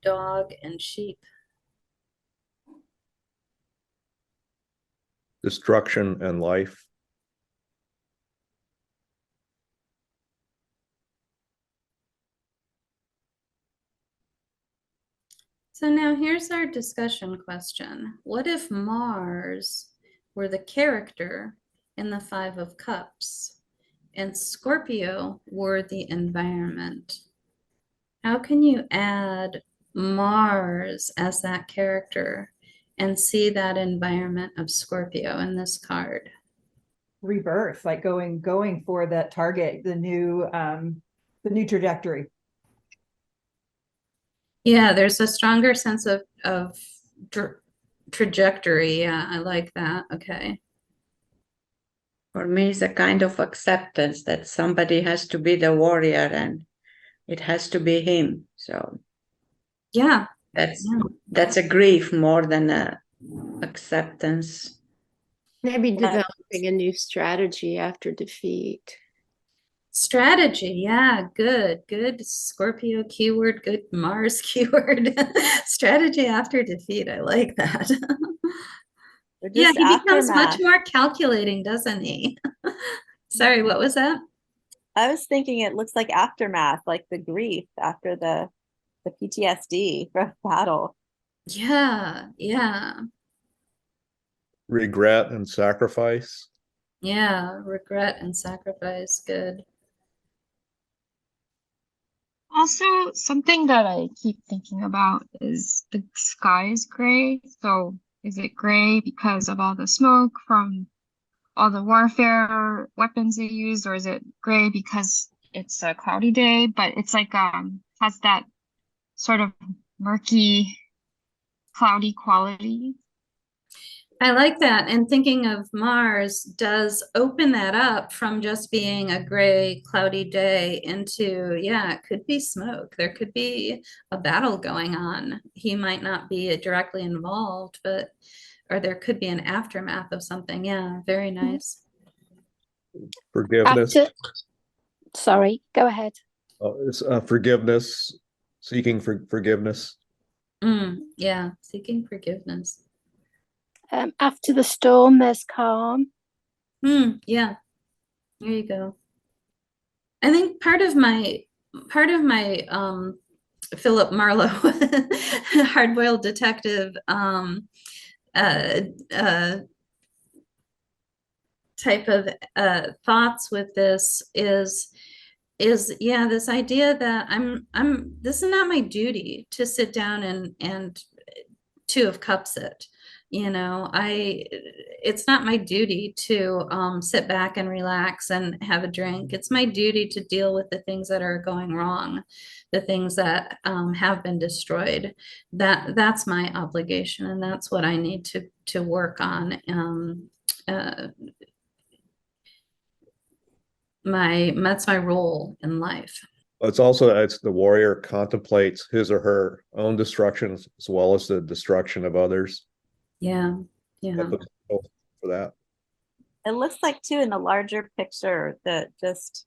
Dog and sheep. Destruction and life. So now here's our discussion question. What if Mars were the character in the Five of Cups and Scorpio were the environment? How can you add Mars as that character and see that environment of Scorpio in this card? Rebirth, like going for that target, the new trajectory. Yeah, there's a stronger sense of trajectory. Yeah, I like that. Okay. For me, it's a kind of acceptance that somebody has to be the warrior and it has to be him. So yeah, that's a grief more than a acceptance. Maybe developing a new strategy after defeat. Strategy, yeah, good Scorpio keyword, good Mars keyword. Strategy after defeat, I like that. Yeah, he becomes much more calculating, doesn't he? Sorry, what was that? I was thinking it looks like aftermath, like the grief after the PTSD from battle. Yeah. Regret and sacrifice. Yeah, regret and sacrifice, good. Also, something that I keep thinking about is the sky is gray. So is it gray because of all the smoke from all the warfare weapons they use, or is it gray because it's a cloudy day? But it's like has that sort of murky, cloudy quality. I like that. And thinking of Mars does open that up from just being a gray, cloudy day into, yeah, it could be smoke. There could be a battle going on. He might not be directly involved, but, or there could be an aftermath of something. Yeah, very nice. Forgiveness. Sorry, go ahead. It's forgiveness, seeking forgiveness. Yeah, seeking forgiveness. After the storm, there's calm. Yeah, there you go. I think part of my Philip Marlowe hard-boiled detective type of thoughts with this is yeah, this idea that this is not my duty to sit down and Two of Cups it. It's not my duty to sit back and relax and have a drink. It's my duty to deal with the things that are going wrong, the things that have been destroyed. That's my obligation, and that's what I need to work on. That's my role in life. It's the warrior contemplates his or her own destruction as well as the destruction of others. Yeah. For that. It looks like too in the larger picture that just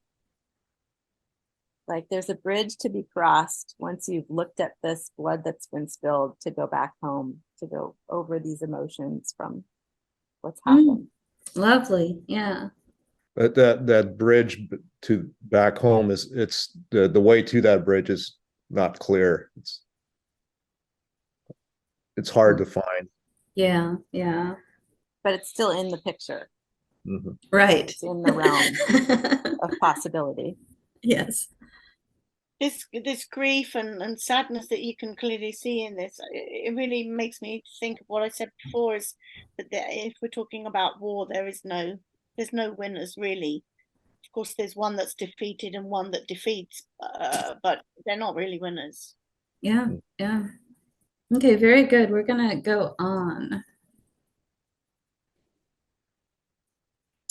like there's a bridge to be crossed once you've looked at this blood that's been spilled to go back home, to go over these emotions from what's happened. Lovely. Yeah. But that bridge to back home it's the way to that bridge is not clear. It's hard to find. Yeah. But it's still in the picture. Mhm. Right. It's in the realm of possibility. Yes. This grief and sadness that you can clearly see in this, it really makes me think of what I said before, is that if we're talking about war, there's no winners really. Of course, there's one that's defeated and one that defeats, but they're not really winners. Yeah. Okay, very good. We're gonna go on.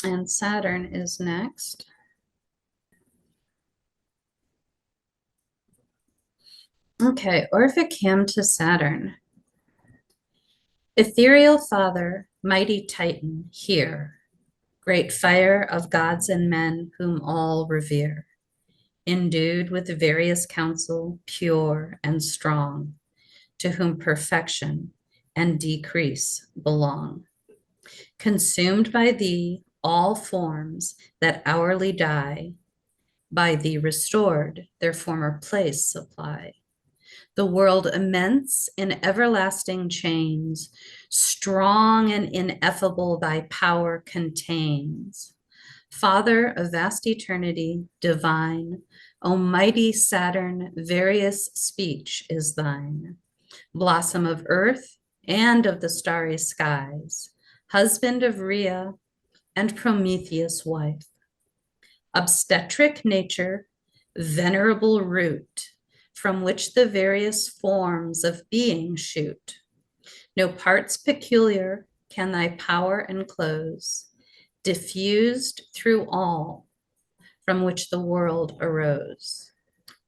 And Saturn is next. Okay, Orphic Hymn to Saturn. Ethereal Father, mighty Titan, hear, great fire of gods and men whom all revere, endued with various counsel, pure and strong, to whom perfection and decrease belong. Consumed by thee, all forms that hourly die, by thee restored, their former place supply. The world immense in everlasting chains, strong and ineffable thy power contains. Father of vast eternity, divine, almighty Saturn, various speech is thine. Blossom of earth and of the starry skies, husband of Rhea and Prometheus' wife. Obstetric nature, venerable root, from which the various forms of being shoot. No parts peculiar can thy power enclose, diffused through all, from which the world arose.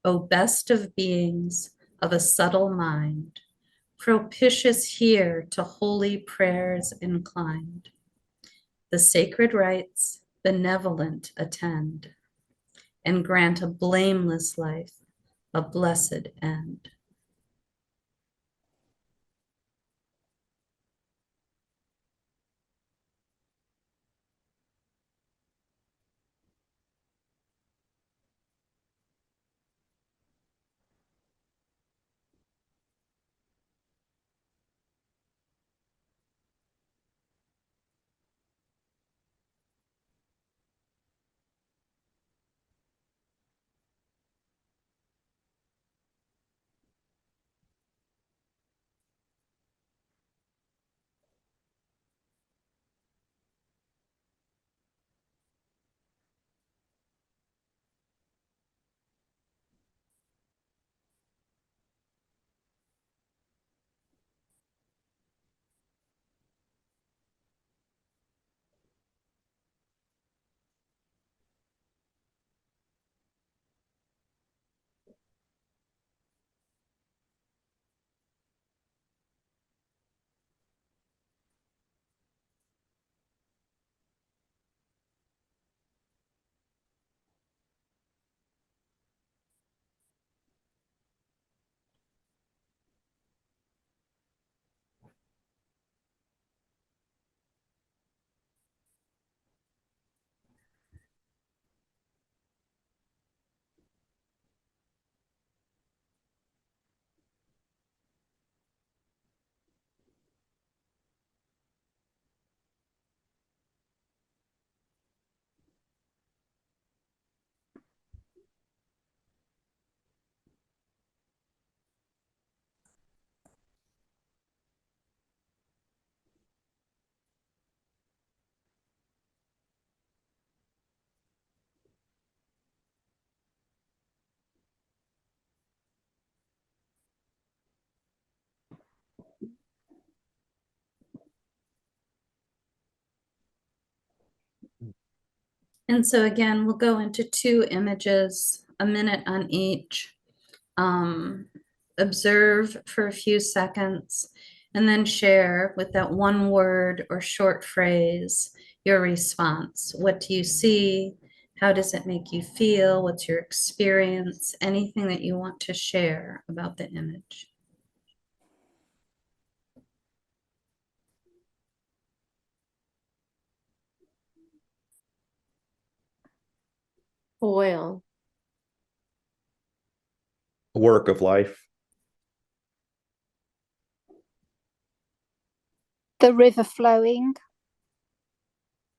O best of beings of a subtle mind, propitious here to holy prayers inclined. The sacred rites benevolent attend, and grant a blameless life, a blessed end. And so again, we'll go into 2 images, a minute on each. Observe for a few seconds, and then share with that one word or short phrase your response. What do you see? How does it make you feel? What's your experience? Anything that you want to share about the image. Oil. Work of life. The river flowing.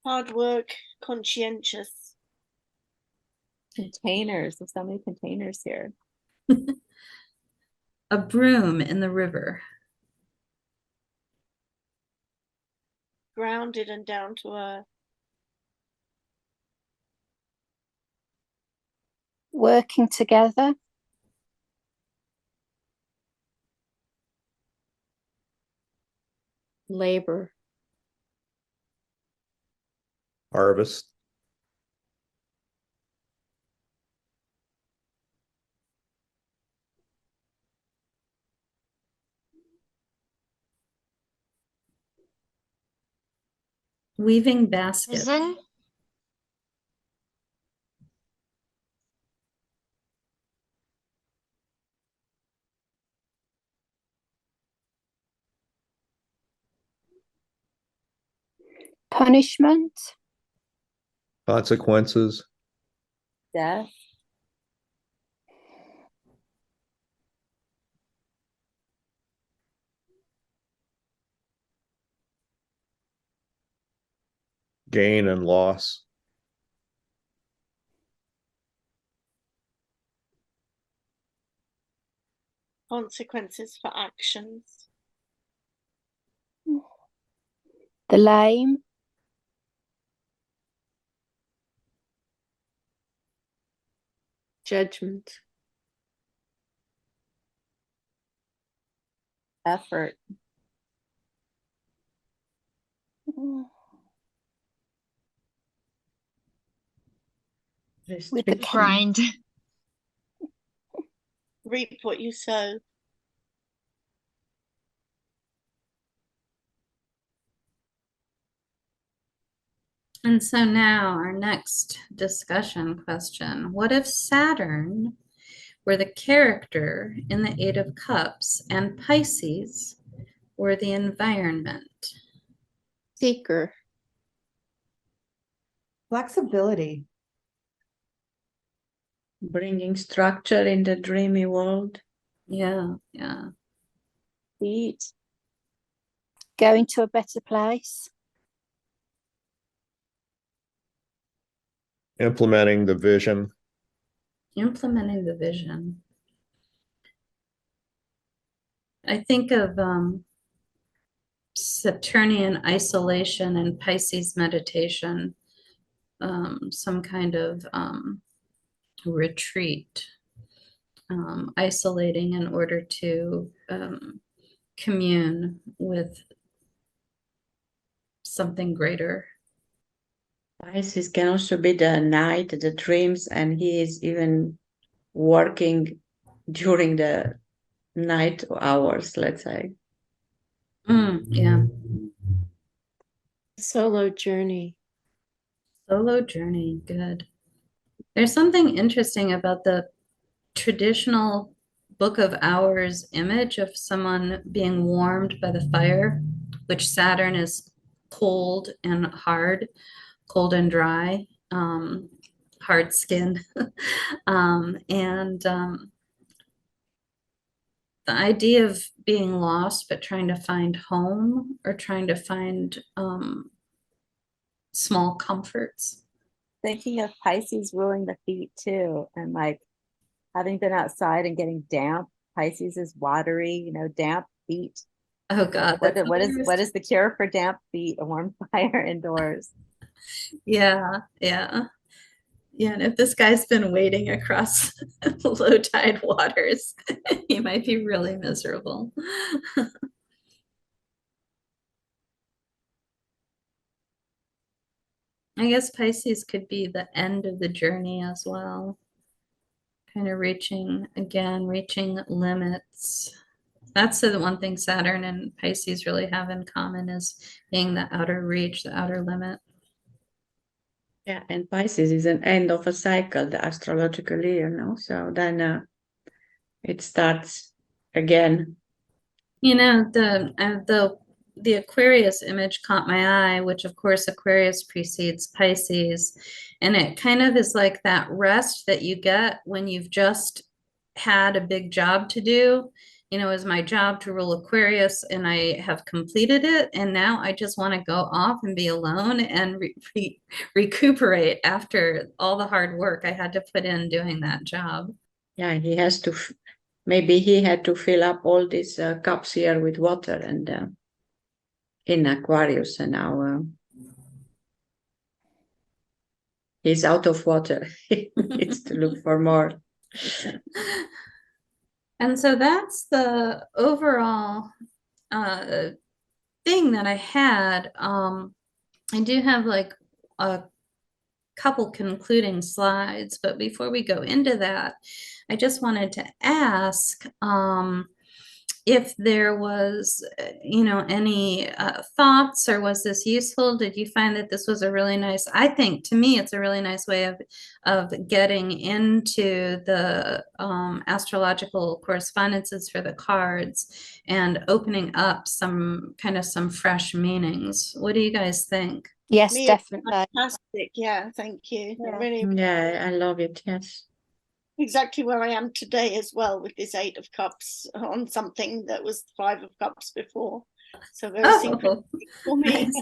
Hard work, conscientious. Containers. There's so many containers here. A broom in the river. Grounded and down to earth. Working together. Labor. Harvest. Weaving basket. Prison. Punishment. Consequences. Death. Gain and loss. Consequences for actions. The lame. Judgment. Effort. With the Grind. Reap what you sow. And so now our next discussion question. What if Saturn were the character in the 8 of Cups and Pisces were the environment? Seeker. Flexibility. Bringing structure in the dreamy world. Yeah, yeah. Feet. Going to a better place. Implementing the vision. Implementing the vision. I think of Saturnian isolation and Pisces meditation, some kind of retreat, isolating in order to commune with something greater. Pisces can also be the night, the dreams, and he is even working during the night hours, let's say. Yeah. Solo journey. Solo journey, good. There's something interesting about the traditional Book of Hours image of someone being warmed by the fire, which Saturn is cold and hard, cold and dry, hard skin. The idea of being lost but trying to find home or trying to find small comforts. Thinking of Pisces ruling the feet too, and like having been outside and getting damp. Pisces is watery, damp feet. Oh God, what is the cure for damp feet? A warm fire indoors. Yeah. And if this guy's been wading across low tide waters, he might be really miserable. I guess Pisces could be the end of the journey as well. Kind of reaching limits. That's the one thing Saturn and Pisces really have in common, is being the outer reach, the outer limit. Yeah, and Pisces is an end of a cycle, the astrological year, no? So then it starts again. You know, the Aquarius image caught my eye, which of course Aquarius precedes Pisces, and it kind of is like that rest that you get when you've just had a big job to do. You know, is my job to rule Aquarius, and I have completed it, and now I just want to go off and be alone and recuperate after all the hard work I had to put in doing that job. Yeah, he has to, maybe he had to fill up all these cups here with water, and in Aquarius, and now he's out of water. He needs to look for more. And so that's the overall thing that I had. I do have like a couple concluding slides, but before we go into that, I just wanted to ask if there was, any thoughts, or was this useful? Did you find that this was a really nice, I think to me, it's a really nice way of getting into the astrological correspondences for the cards and opening up some fresh meanings. What do you guys think? Yes, Me, definitely. fantastic. Yeah, thank you. Yeah. Really, Yeah, I love it. Yes. exactly where I am today as well, with this 8 of Cups on something that was 5 of Cups before. So very synchronistic for me. Nice.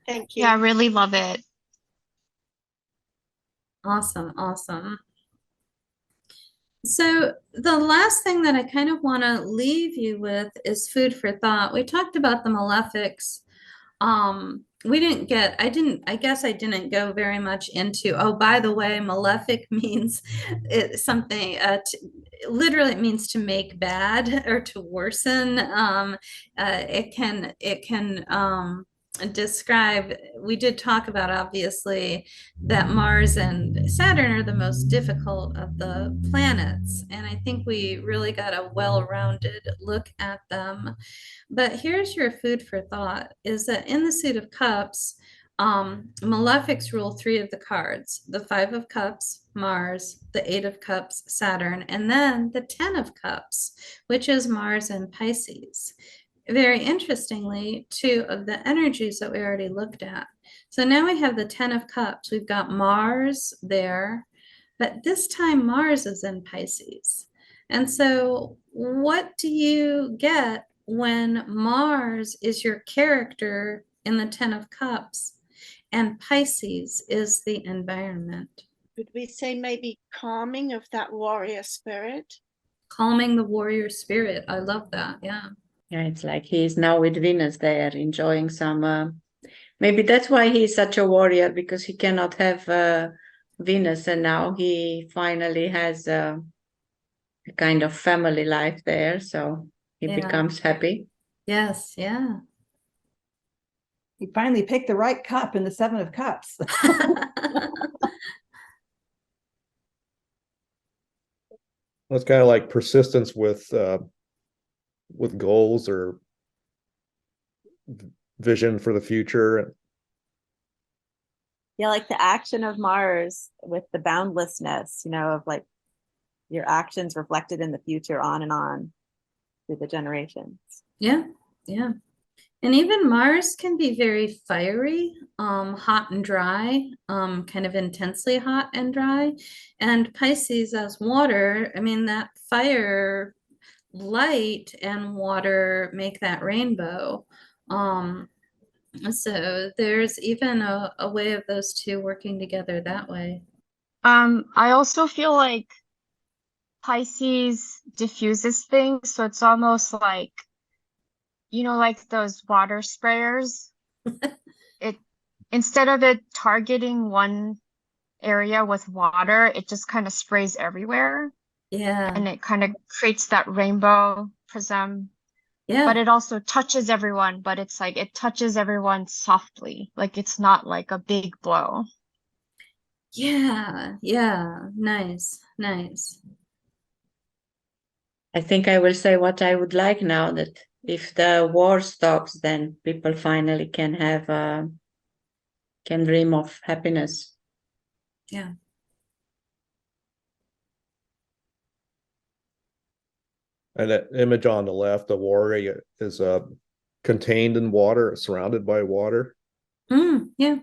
Thank you. Yeah, I really love it. Awesome. So the last thing that I kind of want to leave you with is food for thought. We talked about the Malefics. I guess I didn't go very much into, oh, by the way, malefic means something, literally it means to make bad or to worsen. It can describe, we did talk about, obviously, that Mars and Saturn are the most difficult of the planets. And I think we really got a well-rounded look at them. But here's your food for thought, is that in the Suit of Cups, Malefics rule 3 of the cards: the 5 of Cups, Mars; the 8 of Cups, Saturn; and then the 10 of Cups, which is Mars and Pisces. Very interestingly, 2 of the energies that we already looked at. So now we have the 10 of Cups. We've got Mars there, but this time Mars is in Pisces. And so what do you get when Mars is your character in the 10 of Cups and Pisces is the environment? Could we say maybe calming of that warrior spirit? Calming the warrior spirit. I love that. Yeah. Yeah, it's like he's now with Venus there, enjoying some. Maybe that's why he's such a warrior, because he cannot have Venus, and now he finally has a kind of family life there, so he becomes happy. Yes, yeah. He finally picked the right cup in the 7 of Cups. It's kind of like persistence with goals or vision for the future. Yeah, like the action of Mars with the boundlessness, of like your actions reflected in the future, on and on through the generations. Yeah. And even Mars can be very fiery, hot and dry, kind of intensely hot and dry. And Pisces as water, I mean, that fire, light, and water make that rainbow. So there's even a way of those two working together that way. I also feel like Pisces diffuses things, so it's almost like, like those water sprayers. Instead of it targeting one area with water, it just kind of sprays everywhere. Yeah. And it kind of creates that rainbow prism. Yeah. but it also touches everyone, but it's like it touches everyone softly. Like it's not like a big blow. Yeah. Yeah. Nice. Nice. I think I will say what I would like now, that if the war stops, then people finally can have can dream of happiness. Yeah. And that image on the left, the warrior is contained in water, surrounded by water. Yeah.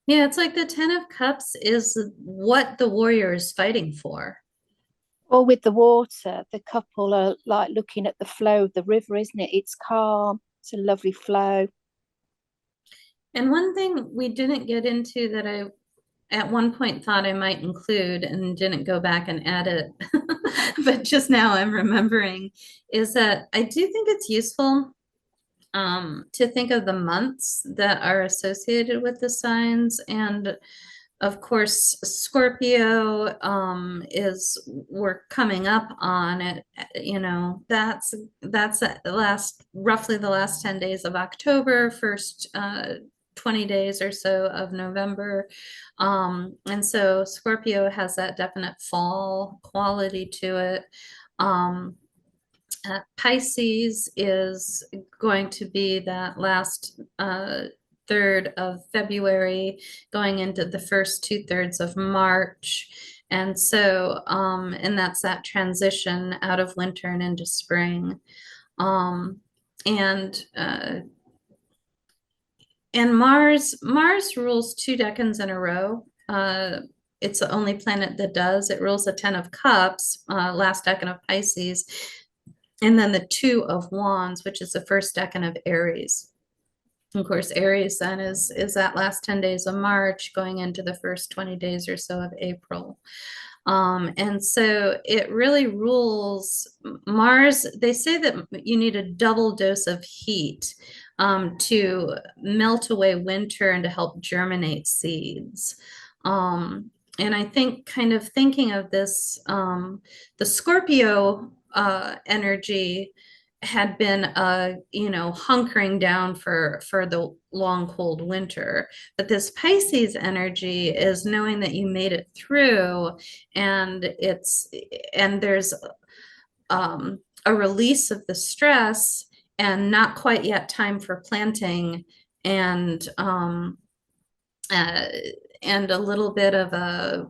Yeah, it's like the Ten of Cups is what the warrior is fighting for. Or with the water, the couple are like looking at the flow of the river, isn't it? It's calm, it's a lovely flow. And one thing we didn't get into that I at one point thought I might include and didn't go back and add it, but just now I'm remembering, is that I do think it's useful to think of the months that are associated with the signs. And of course, Scorpio is we're coming up on it, you know, that's roughly the last 10 days of October, first 20 days or so of November. And so Scorpio has that definite fall quality to it. Pisces is going to be that last third of February, going into the first 2/3 of March. And so, and that's that transition out of winter and into spring. And Mars rules 2 decans in a row. It's the only planet that does. It rules the 10 of Cups, last decan of Pisces, and then the 2 of Wands, which is the first decan of Aries. Of course, Aries then is that last 10 days of March going into the first 20 days or so of April. And so it really rules Mars. They say that you need a double dose of heat to melt away winter and to help germinate seeds. And I think kind of thinking of this, the Scorpio energy had been hunkering down for the long cold winter, but this Pisces energy is knowing that you made it through, and there's a release of the stress and not quite yet time for planting, and a little bit of a,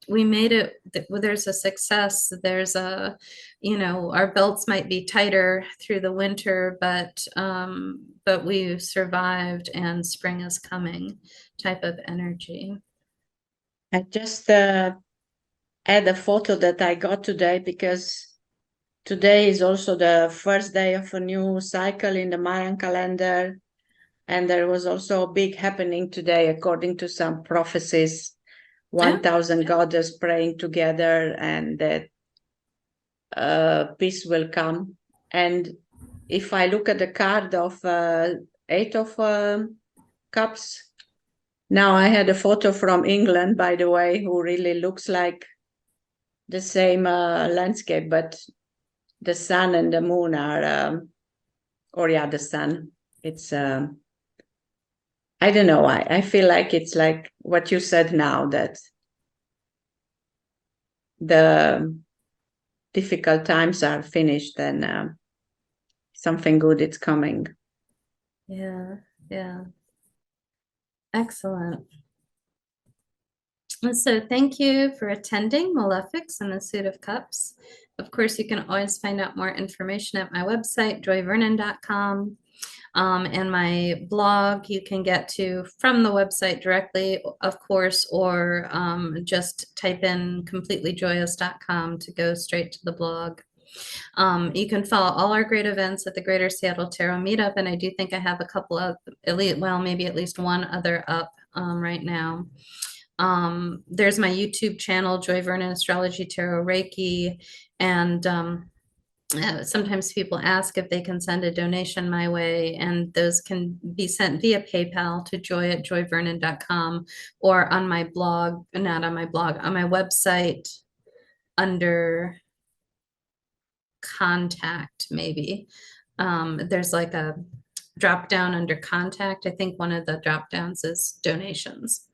we made it, there's a success, there's a, our belts might be tighter through the winter, but we survived and spring is coming type of energy. I just add a photo that I got today, because today is also the first day of a new cycle in the Mayan calendar. And there was also a big happening today, according to some prophecies, 1,000 goddess praying together, and that peace will come. And if I look at the card of 8 of Cups, now I had a photo from England, by the way, who really looks like the same landscape, but the sun and the moon are, the sun. It's I don't know why. I feel like it's like what you said now, that the difficult times are finished and something good is coming. Yeah. Excellent. And so thank you for attending Malefics and the Suit of Cups. Of course, you can always find out more information at my website, joyvernon.com. And my blog you can get to from the website directly, of course, or just type in completelyjoyous.com to go straight to the blog. You can follow all our great events at the Greater Seattle Tarot Meetup, and I do think I have a couple of, maybe at least one other up right now. There's my YouTube channel, Joy Vernon Astrology, Tarot, Reiki, and sometimes people ask if they can send a donation my way, and those can be sent via PayPal to joy@joyvernon.com, or on my blog, not on my blog, on my website under contact, maybe. There's like a drop down under contact. I think one of the drop downs is donations.